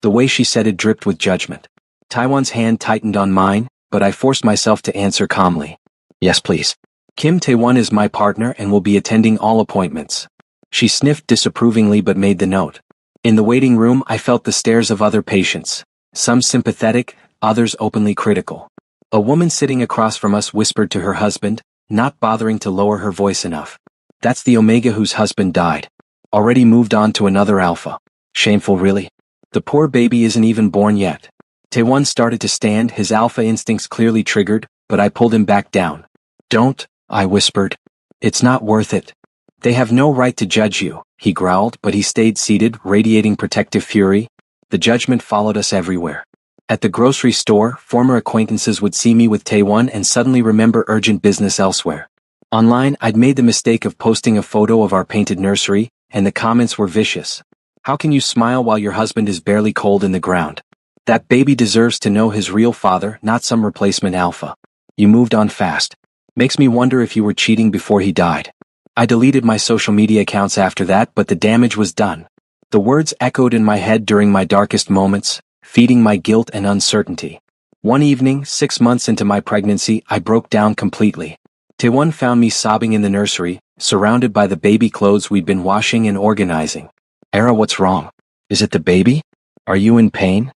S1: The way she said it dripped with judgment. Taewon's hand tightened on mine, but I forced myself to answer calmly. Yes, please. Kim Taewon is my partner and will be attending all appointments. She sniffed disapprovingly but made the note. In the waiting room, I felt the stares of other patients. Some sympathetic, others openly critical. A woman sitting across from us whispered to her husband, not bothering to lower her voice enough. That's the Omega whose husband died. Already moved on to another Alpha. Shameful, really. The poor baby isn't even born yet. Taewon started to stand, his Alpha instincts clearly triggered, but I pulled him back down. Don't, I whispered. It's not worth it. They have no right to judge you, he growled, but he stayed seated, radiating protective fury. The judgment followed us everywhere. At the grocery store, former acquaintances would see me with Taewon and suddenly remember urgent business elsewhere. Online, I'd made the mistake of posting a photo of our painted nursery, and the comments were vicious. How can you smile while your husband is barely cold in the ground? That baby deserves to know his real father, not some replacement Alpha. You moved on fast. Makes me wonder if you were cheating before he died. I deleted my social media accounts after that, but the damage was done. The words echoed in my head during my darkest moments, feeding my guilt and uncertainty. One evening, 6 months into my pregnancy, I broke down completely. Taewon found me sobbing in the nursery, surrounded by the baby clothes we'd been washing and organizing. Era, what's wrong? Is it the baby? Are you in pain?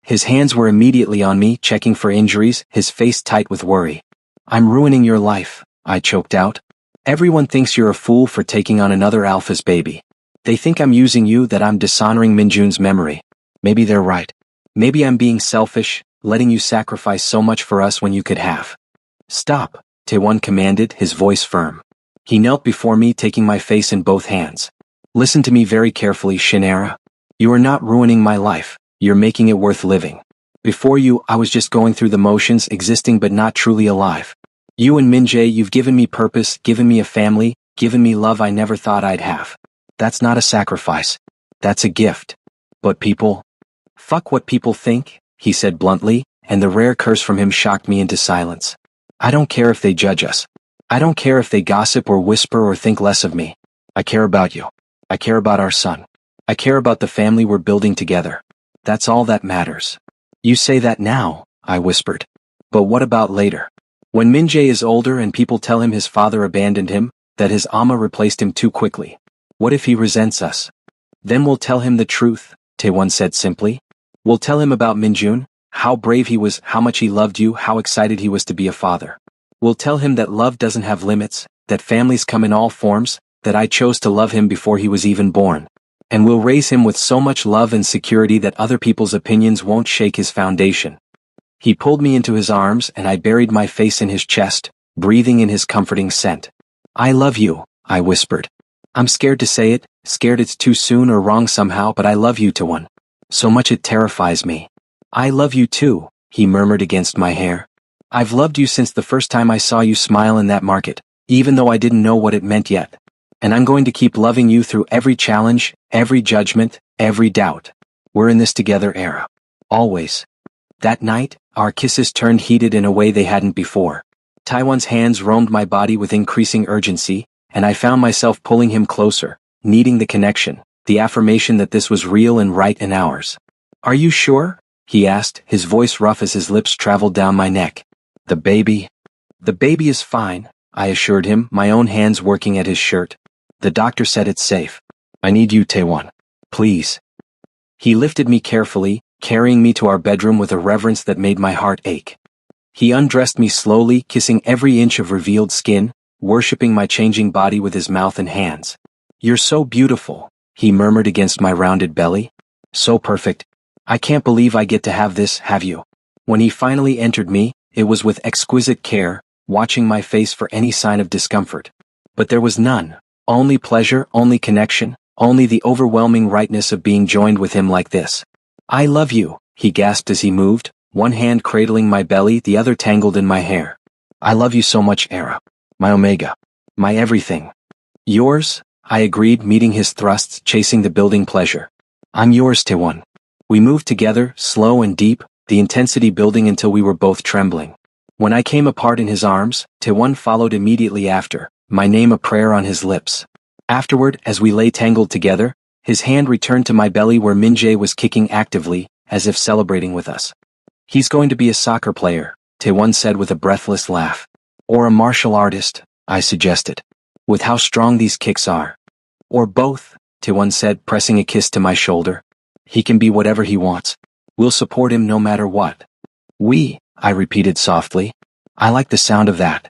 S1: His hands were immediately on me, checking for injuries, his face tight with worry. I'm ruining your life, I choked out. Everyone thinks you're a fool for taking on another Alpha's baby. They think I'm using you, that I'm dishonoring Minjun's memory. Maybe they're right. Maybe I'm being selfish, letting you sacrifice so much for us when you could have. Stop, Taewon commanded, his voice firm. He knelt before me, taking my face in both hands. Listen to me very carefully, Shinera. You are not ruining my life, you're making it worth living. Before you, I was just going through the motions, existing but not truly alive. You and Minjae, you've given me purpose, given me a family, given me love I never thought I'd have. That's not a sacrifice. That's a gift. But people? Fuck what people think, he said bluntly, and the rare curse from him shocked me into silence. I don't care if they judge us. I don't care if they gossip or whisper or think less of me. I care about you. I care about our son. I care about the family we're building together. That's all that matters. You say that now, I whispered. But what about later? When Minjae is older and people tell him his father abandoned him, that his ama replaced him too quickly. What if he resents us? Then we'll tell him the truth, Taewon said simply. We'll tell him about Minjun, how brave he was, how much he loved you, how excited he was to be a father. We'll tell him that love doesn't have limits, that families come in all forms, that I chose to love him before he was even born. And we'll raise him with so much love and security that other people's opinions won't shake his foundation. He pulled me into his arms and I buried my face in his chest, breathing in his comforting scent. I love you, I whispered. I'm scared to say it, scared it's too soon or wrong somehow, but I love you, Taewon. So much it terrifies me. I love you too, he murmured against my hair. I've loved you since the first time I saw you smile in that market, even though I didn't know what it meant yet. And I'm going to keep loving you through every challenge, every judgment, every doubt. We're in this together, Era. Always. That night, our kisses turned heated in a way they hadn't before. Taewon's hands roamed my body with increasing urgency, and I found myself pulling him closer, needing the connection, the affirmation that this was real and right and ours. Are you sure? He asked, his voice rough as his lips traveled down my neck. The baby is fine, I assured him, my own hands working at his shirt. The doctor said it's safe. I need you, Taewon. Please. He lifted me carefully, carrying me to our bedroom with a reverence that made my heart ache. He undressed me slowly, kissing every inch of revealed skin, worshipping my changing body with his mouth and hands. You're so beautiful, he murmured against my rounded belly. So perfect. I can't believe I get to have this, have you? When he finally entered me, it was with exquisite care, watching my face for any sign of discomfort. But there was none. Only pleasure, only connection, only the overwhelming rightness of being joined with him like this. I love you, he gasped as he moved, one hand cradling my belly, the other tangled in my hair. I love you so much, Era. My omega. My everything. Yours, I agreed, meeting his thrusts, chasing the building pleasure. I'm yours, Taewon. We moved together, slow and deep, the intensity building until we were both trembling. When I came apart in his arms, Taewon followed immediately after, my name a prayer on his lips. Afterward, as we lay tangled together, his hand returned to my belly where Minjae was kicking actively, as if celebrating with us. He's going to be a soccer player, Taewon said with a breathless laugh. Or a martial artist, I suggested. With how strong these kicks are. Or both, Taewon said, pressing a kiss to my shoulder. He can be whatever he wants. We'll support him no matter what. I repeated softly. I like the sound of that.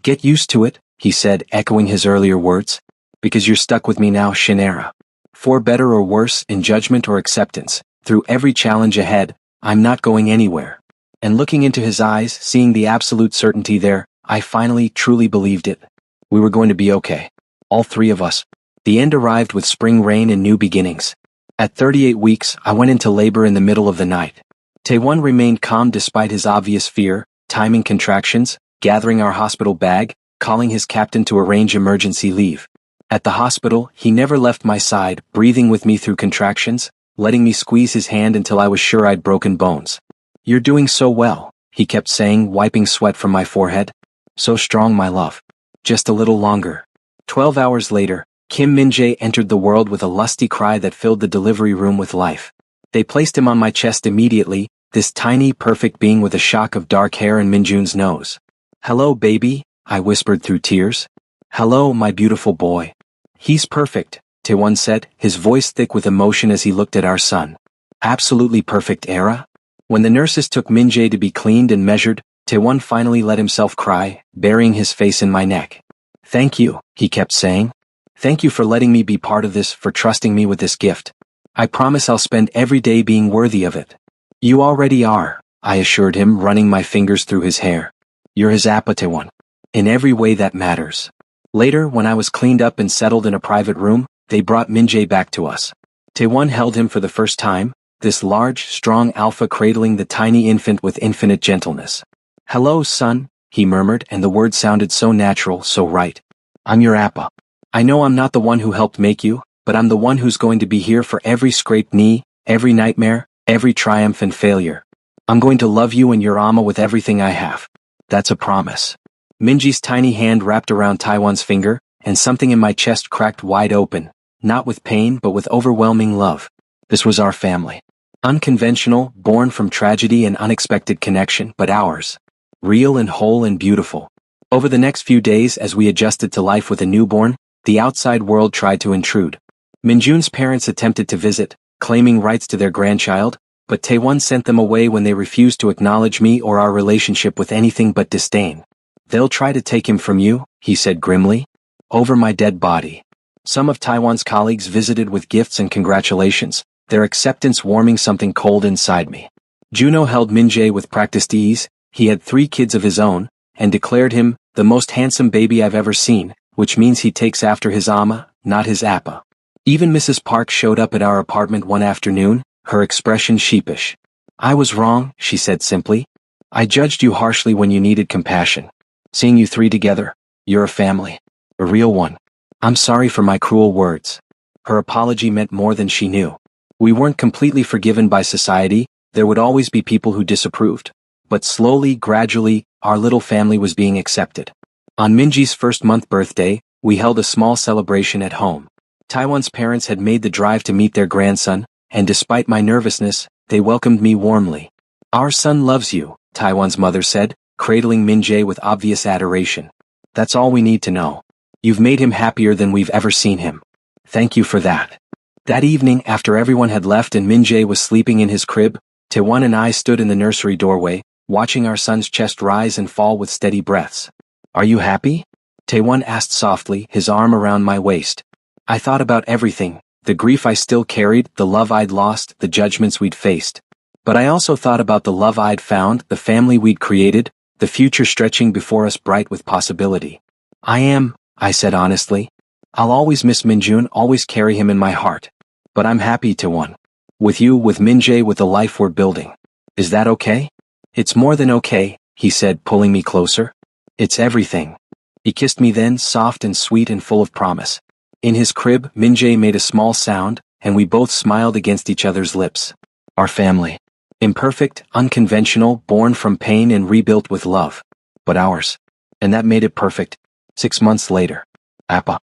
S1: Get used to it, he said, echoing his earlier words. Because you're stuck with me now, Shinera. For better or worse, in judgment or acceptance, through every challenge ahead, I'm not going anywhere. And looking into his eyes, seeing the absolute certainty there, I finally, truly believed it. We were going to be okay. All three of us. The end arrived with spring rain and new beginnings. At 38 weeks, I went into labor in the middle of the night. Taewon remained calm despite his obvious fear, timing contractions, gathering our hospital bag, calling his captain to arrange emergency leave. At the hospital, he never left my side, breathing with me through contractions, letting me squeeze his hand until I was sure I'd broken bones. You're doing so well, he kept saying, wiping sweat from my forehead. So strong, my love. Just a little longer. 12 hours later, Kim Min-jae entered the world with a lusty cry that filled the delivery room with life. They placed him on my chest immediately, this tiny, perfect being with a shock of dark hair and Minjun's nose. Hello, baby, I whispered through tears. Hello, my beautiful boy. He's perfect, Taewon said, his voice thick with emotion as he looked at our son. Absolutely perfect, Era. When the nurses took Min-jae to be cleaned and measured, Taewon finally let himself cry, burying his face in my neck. Thank you, he kept saying. Thank you for letting me be part of this, for trusting me with this gift. I promise I'll spend every day being worthy of it. You already are, I assured him, running my fingers through his hair. You're his Appa, Taewon. In every way that matters. Later, when I was cleaned up and settled in a private room, they brought Min-jae back to us. Taewon held him for the first time, this large, strong alpha cradling the tiny infant with infinite gentleness. Hello, son, he murmured, and the word sounded so natural, so right. I'm your Appa. I know I'm not the one who helped make you, but I'm the one who's going to be here for every scraped knee, every nightmare, every triumph and failure. I'm going to love you and your Amma with everything I have. That's a promise. Minji's tiny hand wrapped around Taewon's finger, and something in my chest cracked wide open, not with pain but with overwhelming love. This was our family. Unconventional, born from tragedy and unexpected connection, but ours. Real and whole and beautiful. Over the next few days, as we adjusted to life with a newborn, the outside world tried to intrude. Minjun's parents attempted to visit, claiming rights to their grandchild, but Taewon sent them away when they refused to acknowledge me or our relationship with anything but disdain. They'll try to take him from you, he said grimly. Over my dead body. Some of Taiwan's colleagues visited with gifts and congratulations, their acceptance warming something cold inside me. Juno held Min-jae with practiced ease. He had 3 kids of his own, and declared him the most handsome baby I've ever seen, which means he takes after his ama, not his appa. Even Mrs. Park showed up at our apartment one afternoon, her expression sheepish. I was wrong, she said simply. I judged you harshly when you needed compassion. Seeing you 3 together, you're a family. A real one. I'm sorry for my cruel words. Her apology meant more than she knew. We weren't completely forgiven by society, there would always be people who disapproved. But slowly, gradually, our little family was being accepted. On Minji's first-month birthday, we held a small celebration at home. Taiwan's parents had made the drive to meet their grandson, and despite my nervousness, they welcomed me warmly. Our son loves you, Taiwan's mother said, cradling Min-jae with obvious adoration. That's all we need to know. You've made him happier than we've ever seen him. Thank you for that. That evening, after everyone had left and Min-jae was sleeping in his crib, Taewon and I stood in the nursery doorway, watching our son's chest rise and fall with steady breaths. Are you happy? Taewon asked softly, his arm around my waist. I thought about everything, the grief I still carried, the love I'd lost, the judgments we'd faced. But I also thought about the love I'd found, the family we'd created, the future stretching before us bright with possibility. I said honestly. I'll always miss Minjun, always carry him in my heart. But I'm happy, Taewon. With you, with Min-jae, with the life we're building. Is that okay? It's more than okay, he said, pulling me closer. It's everything. He kissed me then, soft and sweet and full of promise. In his crib, Min-jae made a small sound, and we both smiled against each other's lips. Our family. Imperfect, unconventional, born from pain and rebuilt with love. But ours. And that made it perfect. 6 months later. Appa,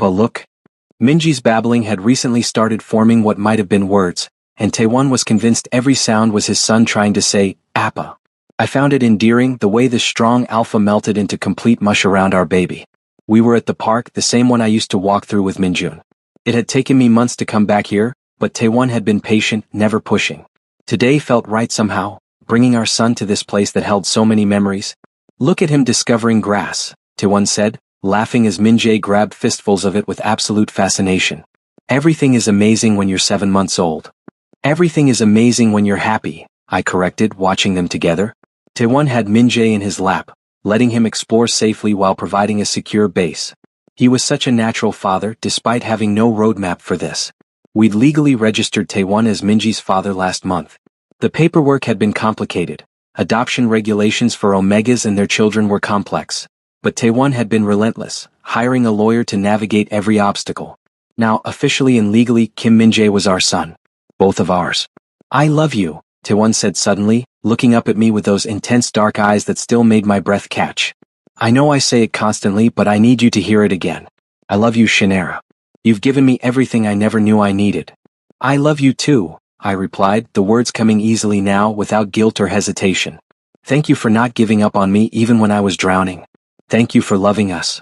S1: look. Minji's babbling had recently started forming what might have been words, and Taewon was convinced every sound was his son trying to say, Appa. I found it endearing, the way the strong alpha melted into complete mush around our baby. We were at the park, the same one I used to walk through with Minjun. It had taken me months to come back here, but Taewon had been patient, never pushing. Today felt right somehow, bringing our son to this place that held so many memories. Look at him discovering grass, Taewon said, laughing as Min-jae grabbed fistfuls of it with absolute fascination. Everything is amazing when you're 7 months old. Everything is amazing when you're happy, I corrected, watching them together. Taewon had Min-jae in his lap, letting him explore safely while providing a secure base. He was such a natural father, despite having no roadmap for this. We'd legally registered Taewon as Minji's father last month. The paperwork had been complicated. Adoption regulations for Omegas and their children were complex. But Taewon had been relentless, hiring a lawyer to navigate every obstacle. Now, officially and legally, Kim Min-jae was our son. Both of ours. I love you, Taewon said suddenly, looking up at me with those intense dark eyes that still made my breath catch. I know I say it constantly, but I need you to hear it again. I love you, Shinera. You've given me everything I never knew I needed. I love you too, I replied, the words coming easily now without guilt or hesitation. Thank you for not giving up on me even when I was drowning. Thank you for loving us.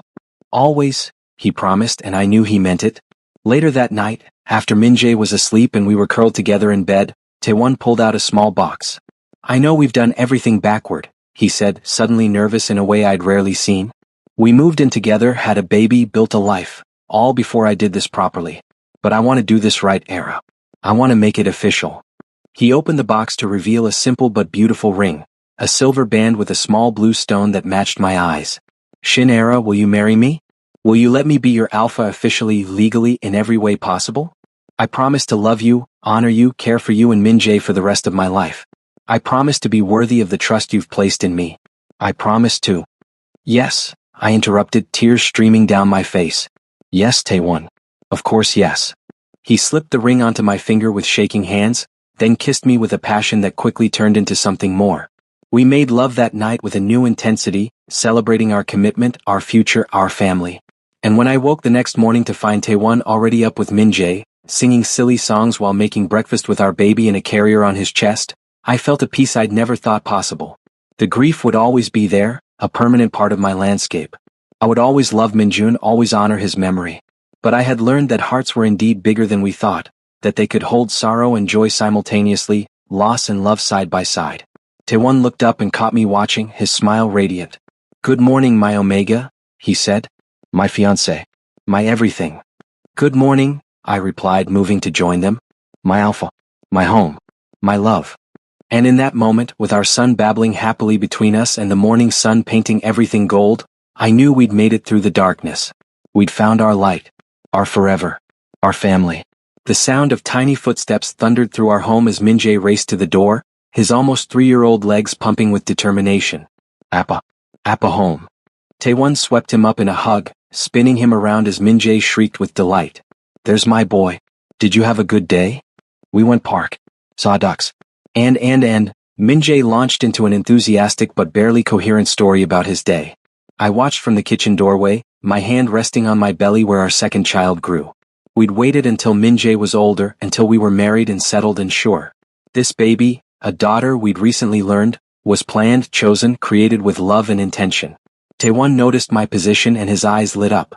S1: Always, he promised, and I knew he meant it. Later that night, after Min-jae was asleep and we were curled together in bed, Taewon pulled out a small box. I know we've done everything backward, he said, suddenly nervous in a way I'd rarely seen. We moved in together, had a baby, built a life, all before I did this properly. But I want to do this right, Era. I want to make it official. He opened the box to reveal a simple but beautiful ring, a silver band with a small blue stone that matched my eyes. Shinera, will you marry me? Will you let me be your alpha officially, legally, in every way possible? I promise to love you, honor you, care for you and Min-jae for the rest of my life. I promise to be worthy of the trust you've placed in me. I promise to. Yes, I interrupted, tears streaming down my face. Yes, Taewon. Of course yes. He slipped the ring onto my finger with shaking hands, then kissed me with a passion that quickly turned into something more. We made love that night with a new intensity, celebrating our commitment, our future, our family. And when I woke the next morning to find Taewon already up with Min-jae, singing silly songs while making breakfast with our baby in a carrier on his chest, I felt a peace I'd never thought possible. The grief would always be there, a permanent part of my landscape. I would always love Minjun, always honor his memory. But I had learned that hearts were indeed bigger than we thought, that they could hold sorrow and joy simultaneously, loss and love side by side. Taewon looked up and caught me watching, his smile radiant. "Good morning, my Omega," he said. "My fiancé. My everything." "Good morning," I replied, moving to join them. "My alpha. My home. My love." And in that moment, with our son babbling happily between us and the morning sun painting everything gold, I knew we'd made it through the darkness. We'd found our light. Our forever. Our family. The sound of tiny footsteps thundered through our home as Min-jae raced to the door, his almost 3-year-old legs pumping with determination. "Appa. Appa home." Taewon swept him up in a hug, spinning him around as Min-jae shrieked with delight. "There's my boy. Did you have a good day?" "We went park. Saw ducks." And Min-jae launched into an enthusiastic but barely coherent story about his day. I watched from the kitchen doorway, my hand resting on my belly where our second child grew. We'd waited until Min-jae was older, until we were married and settled and sure. This baby, a daughter we'd recently learned, was planned, chosen, created with love and intention. Taewon noticed my position and his eyes lit up.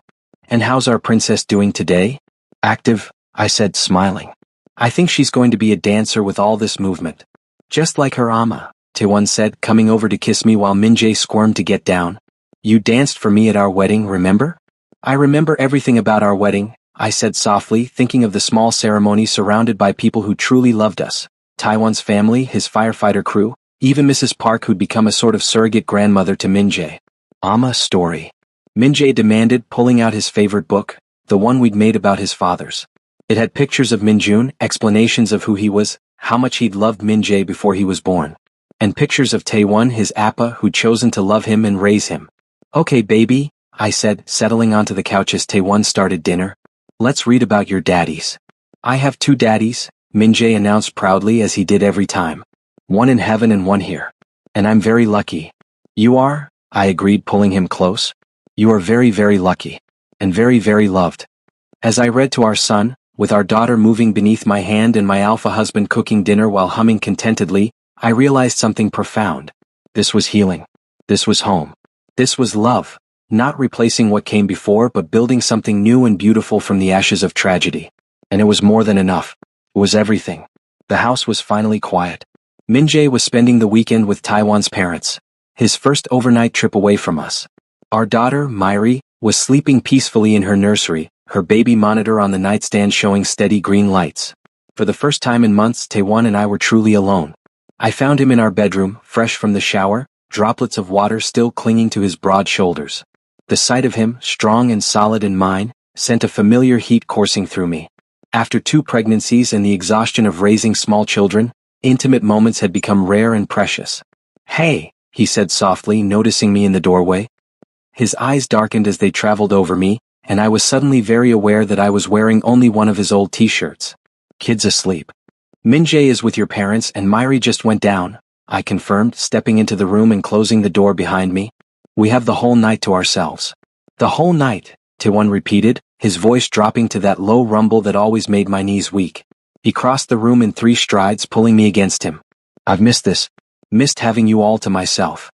S1: "And how's our princess doing today?" "Active," I said, smiling. "I think she's going to be a dancer with all this movement." "Just like her ama," Taewon said, coming over to kiss me while Min-jae squirmed to get down. "You danced for me at our wedding, remember?" "I remember everything about our wedding," I said softly, thinking of the small ceremony surrounded by people who truly loved us. Taewon's family, his firefighter crew, even Mrs. Park who'd become a sort of surrogate grandmother to Min-jae. "Ama story," Min-jae demanded, pulling out his favorite book, the one we'd made about his fathers. It had pictures of Minjun, explanations of who he was, how much he'd loved Min-jae before he was born. And pictures of Taewon, his appa, who'd chosen to love him and raise him. "Okay, baby," I said, settling onto the couch as Taewon started dinner. "Let's read about your daddies." "I have 2 daddies," Min-jae announced proudly as he did every time. "One in heaven and one here. And I'm very lucky." "You are?" I agreed, pulling him close. "You are very, very lucky. And very, very loved." As I read to our son, with our daughter moving beneath my hand and my alpha husband cooking dinner while humming contentedly, I realized something profound. This was healing. This was home. This was love, not replacing what came before but building something new and beautiful from the ashes of tragedy. And it was more than enough. It was everything. The house was finally quiet. Min-jae was spending the weekend with Taewon's parents, his first overnight trip away from us. Our daughter, Myri, was sleeping peacefully in her nursery, her baby monitor on the nightstand showing steady green lights. For the first time in months, Taewon and I were truly alone. I found him in our bedroom, fresh from the shower, droplets of water still clinging to his broad shoulders. The sight of him, strong and solid in mine, sent a familiar heat coursing through me. After 2 pregnancies and the exhaustion of raising small children, intimate moments had become rare and precious. "Hey," he said softly, noticing me in the doorway. His eyes darkened as they traveled over me, and I was suddenly very aware that I was wearing only one of his old t-shirts. "Kid's asleep." "Min-jae is with your parents and Myri just went down," I confirmed, stepping into the room and closing the door behind me. "We have the whole night to ourselves." "The whole night," Taewon repeated, his voice dropping to that low rumble that always made my knees weak. He crossed the room in 3 strides, pulling me against him. "I've missed this. Missed having you all to myself."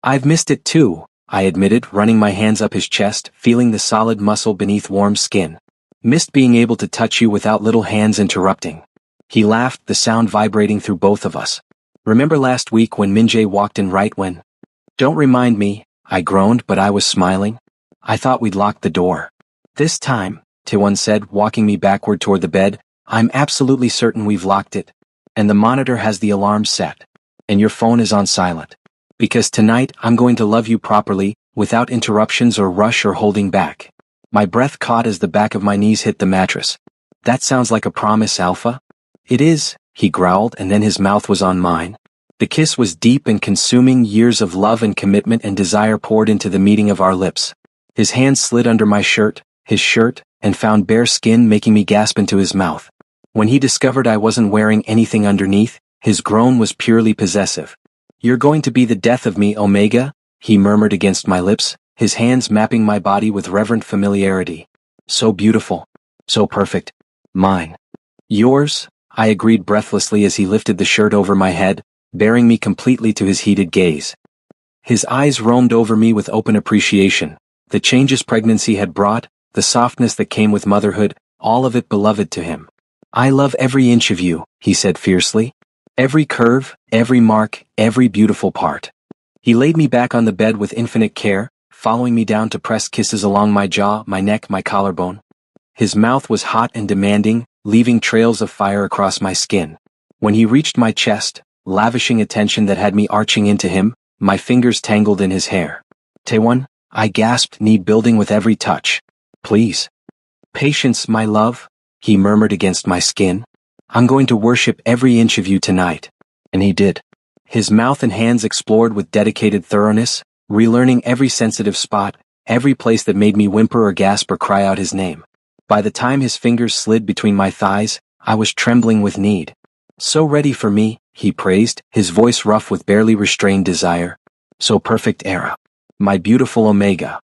S1: "I've missed it too," I admitted, running my hands up his chest, feeling the solid muscle beneath warm skin. "Missed being able to touch you without little hands interrupting." He laughed, the sound vibrating through both of us. "Remember last week when Min-jae walked in right when—" "Don't remind me," I groaned, but I was smiling. "I thought we'd locked the door." "This time," Taewon said, walking me backward toward the bed, "I'm absolutely certain we've locked it. And the monitor has the alarm set. And your phone is on silent. Because tonight I'm going to love you properly, without interruptions or rush or holding back." My breath caught as the back of my knees hit the mattress. "That sounds like a promise, Alpha." "It is," he growled, and then his mouth was on mine. The kiss was deep and consuming, years of love and commitment and desire poured into the meeting of our lips. His hand slid under my shirt, his shirt, and found bare skin, making me gasp into his mouth. When he discovered I wasn't wearing anything underneath, his groan was purely possessive. "You're going to be the death of me, Omega," he murmured against my lips, his hands mapping my body with reverent familiarity. "So beautiful. So perfect. Mine." "Yours," I agreed breathlessly as he lifted the shirt over my head, bearing me completely to his heated gaze. His eyes roamed over me with open appreciation, the changes pregnancy had brought, the softness that came with motherhood, all of it beloved to him. "I love every inch of you," he said fiercely. Every curve, every mark, every beautiful part. He laid me back on the bed with infinite care, following me down to press kisses along my jaw, my neck, my collarbone. His mouth was hot and demanding, leaving trails of fire across my skin. When he reached my chest, lavishing attention that had me arching into him, my fingers tangled in his hair. Taewon, I gasped, need building with every touch. Please. Patience, my love, he murmured against my skin. I'm going to worship every inch of you tonight. And he did. His mouth and hands explored with dedicated thoroughness, relearning every sensitive spot, every place that made me whimper or gasp or cry out his name. By the time his fingers slid between my thighs, I was trembling with need. So ready for me, he praised, his voice rough with barely restrained desire. So perfect, Era. My beautiful Omega.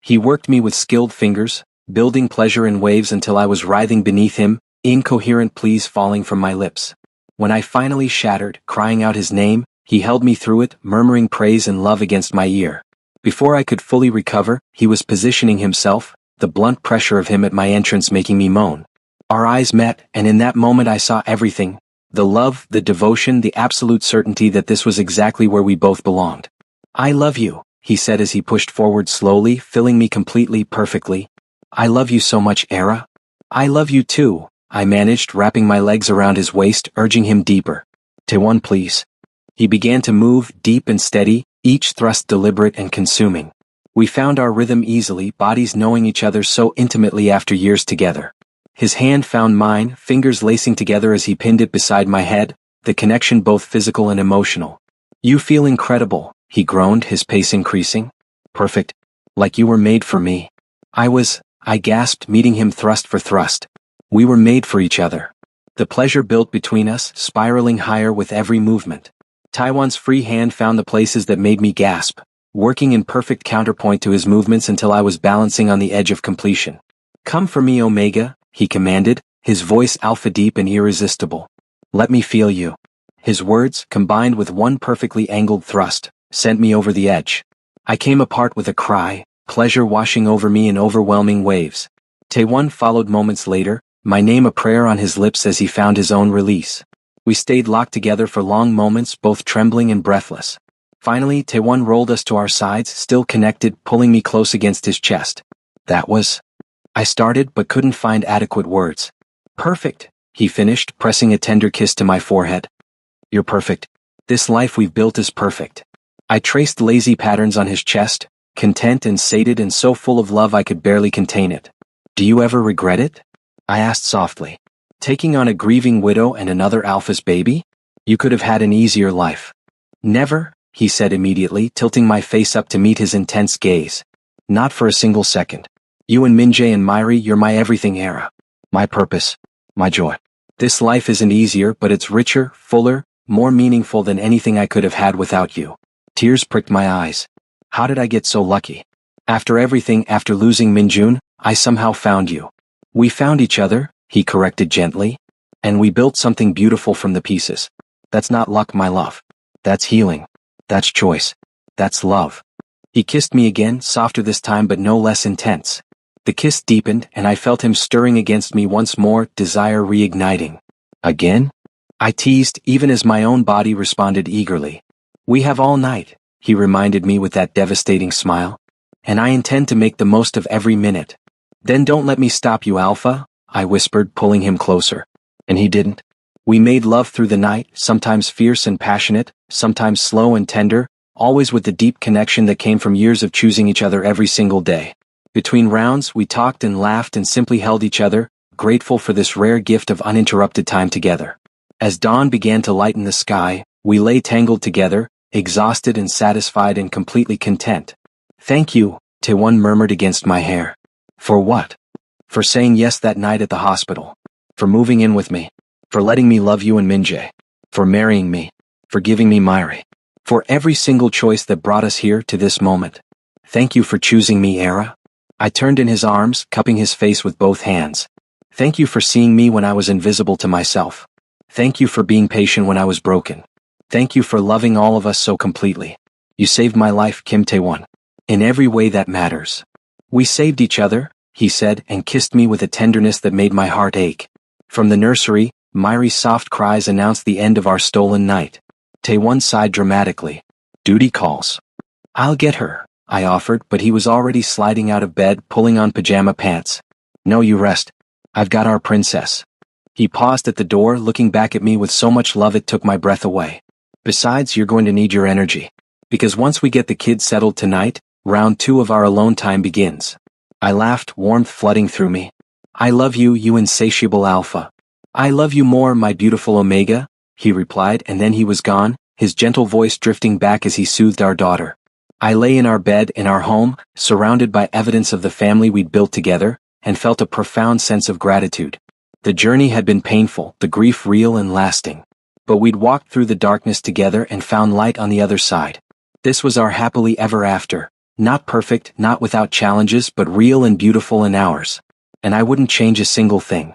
S1: He worked me with skilled fingers, building pleasure in waves until I was writhing beneath him, incoherent pleas falling from my lips. When I finally shattered, crying out his name, he held me through it, murmuring praise and love against my ear. Before I could fully recover, he was positioning himself, the blunt pressure of him at my entrance making me moan. Our eyes met, and in that moment I saw everything. The love, the devotion, the absolute certainty that this was exactly where we both belonged. I love you, he said as he pushed forward slowly, filling me completely, perfectly. I love you so much, Era. I love you too, I managed, wrapping my legs around his waist, urging him deeper. Taewon, please. He began to move, deep and steady, each thrust deliberate and consuming. We found our rhythm easily, bodies knowing each other so intimately after years together. His hand found mine, fingers lacing together as he pinned it beside my head, the connection both physical and emotional. You feel incredible, he groaned, his pace increasing. Perfect. Like you were made for me. I gasped, meeting him thrust for thrust. We were made for each other. The pleasure built between us, spiraling higher with every movement. Taewon's free hand found the places that made me gasp, working in perfect counterpoint to his movements until I was balancing on the edge of completion. Come for me, Omega, he commanded, his voice alpha deep and irresistible. Let me feel you. His words, combined with one perfectly angled thrust, sent me over the edge. I came apart with a cry, pleasure washing over me in overwhelming waves. Taewon followed moments later, my name a prayer on his lips as he found his own release. We stayed locked together for long moments, both trembling and breathless. Finally, Taewon rolled us to our sides, still connected, pulling me close against his chest. That was... I started but couldn't find adequate words. Perfect, he finished, pressing a tender kiss to my forehead. You're perfect. This life we've built is perfect. I traced lazy patterns on his chest, content and sated and so full of love I could barely contain it. Do you ever regret it? I asked softly. Taking on a grieving widow and another alpha's baby? You could have had an easier life. Never, he said immediately, tilting my face up to meet his intense gaze. Not for a single second. You and Minjae and Myri, you're my everything, Era. My purpose. My joy. This life isn't easier, but it's richer, fuller, more meaningful than anything I could have had without you. Tears pricked my eyes. How did I get so lucky? After everything, after losing Minjun, I somehow found you. We found each other, he corrected gently. And we built something beautiful from the pieces. That's not luck, my love. That's healing. That's choice. That's love. He kissed me again, softer this time but no less intense. The kiss deepened, and I felt him stirring against me once more, desire reigniting. Again? I teased, even as my own body responded eagerly. We have all night, he reminded me with that devastating smile. And I intend to make the most of every minute. Then don't let me stop you, Alpha, I whispered, pulling him closer. And he didn't. We made love through the night, sometimes fierce and passionate, sometimes slow and tender, always with the deep connection that came from years of choosing each other every single day. Between rounds, we talked and laughed and simply held each other, grateful for this rare gift of uninterrupted time together. As dawn began to lighten the sky, we lay tangled together, exhausted and satisfied and completely content. Thank you, Taewon murmured against my hair. For what? For saying yes that night at the hospital. For moving in with me. For letting me love you and Minjae. For marrying me. For giving me Myri. For every single choice that brought us here to this moment. Thank you for choosing me, Era. I turned in his arms, cupping his face with both hands. Thank you for seeing me when I was invisible to myself. Thank you for being patient when I was broken. Thank you for loving all of us so completely. You saved my life, Kim Taewon. In every way that matters. We saved each other, he said, and kissed me with a tenderness that made my heart ache. From the nursery, Myri's soft cries announced the end of our stolen night. Taewon sighed dramatically. Duty calls. I'll get her, I offered, but he was already sliding out of bed, pulling on pajama pants. No, you rest. I've got our princess. He paused at the door, looking back at me with so much love it took my breath away. Besides, you're going to need your energy. Because once we get the kids settled tonight, round 2 of our alone time begins. I laughed, warmth flooding through me. I love you, you insatiable alpha. I love you more, my beautiful Omega, he replied, and then he was gone, his gentle voice drifting back as he soothed our daughter. I lay in our bed in our home, surrounded by evidence of the family we'd built together, and felt a profound sense of gratitude. The journey had been painful, the grief real and lasting. But we'd walked through the darkness together and found light on the other side. This was our happily ever after. Not perfect, not without challenges, but real and beautiful and ours. And I wouldn't change a single thing.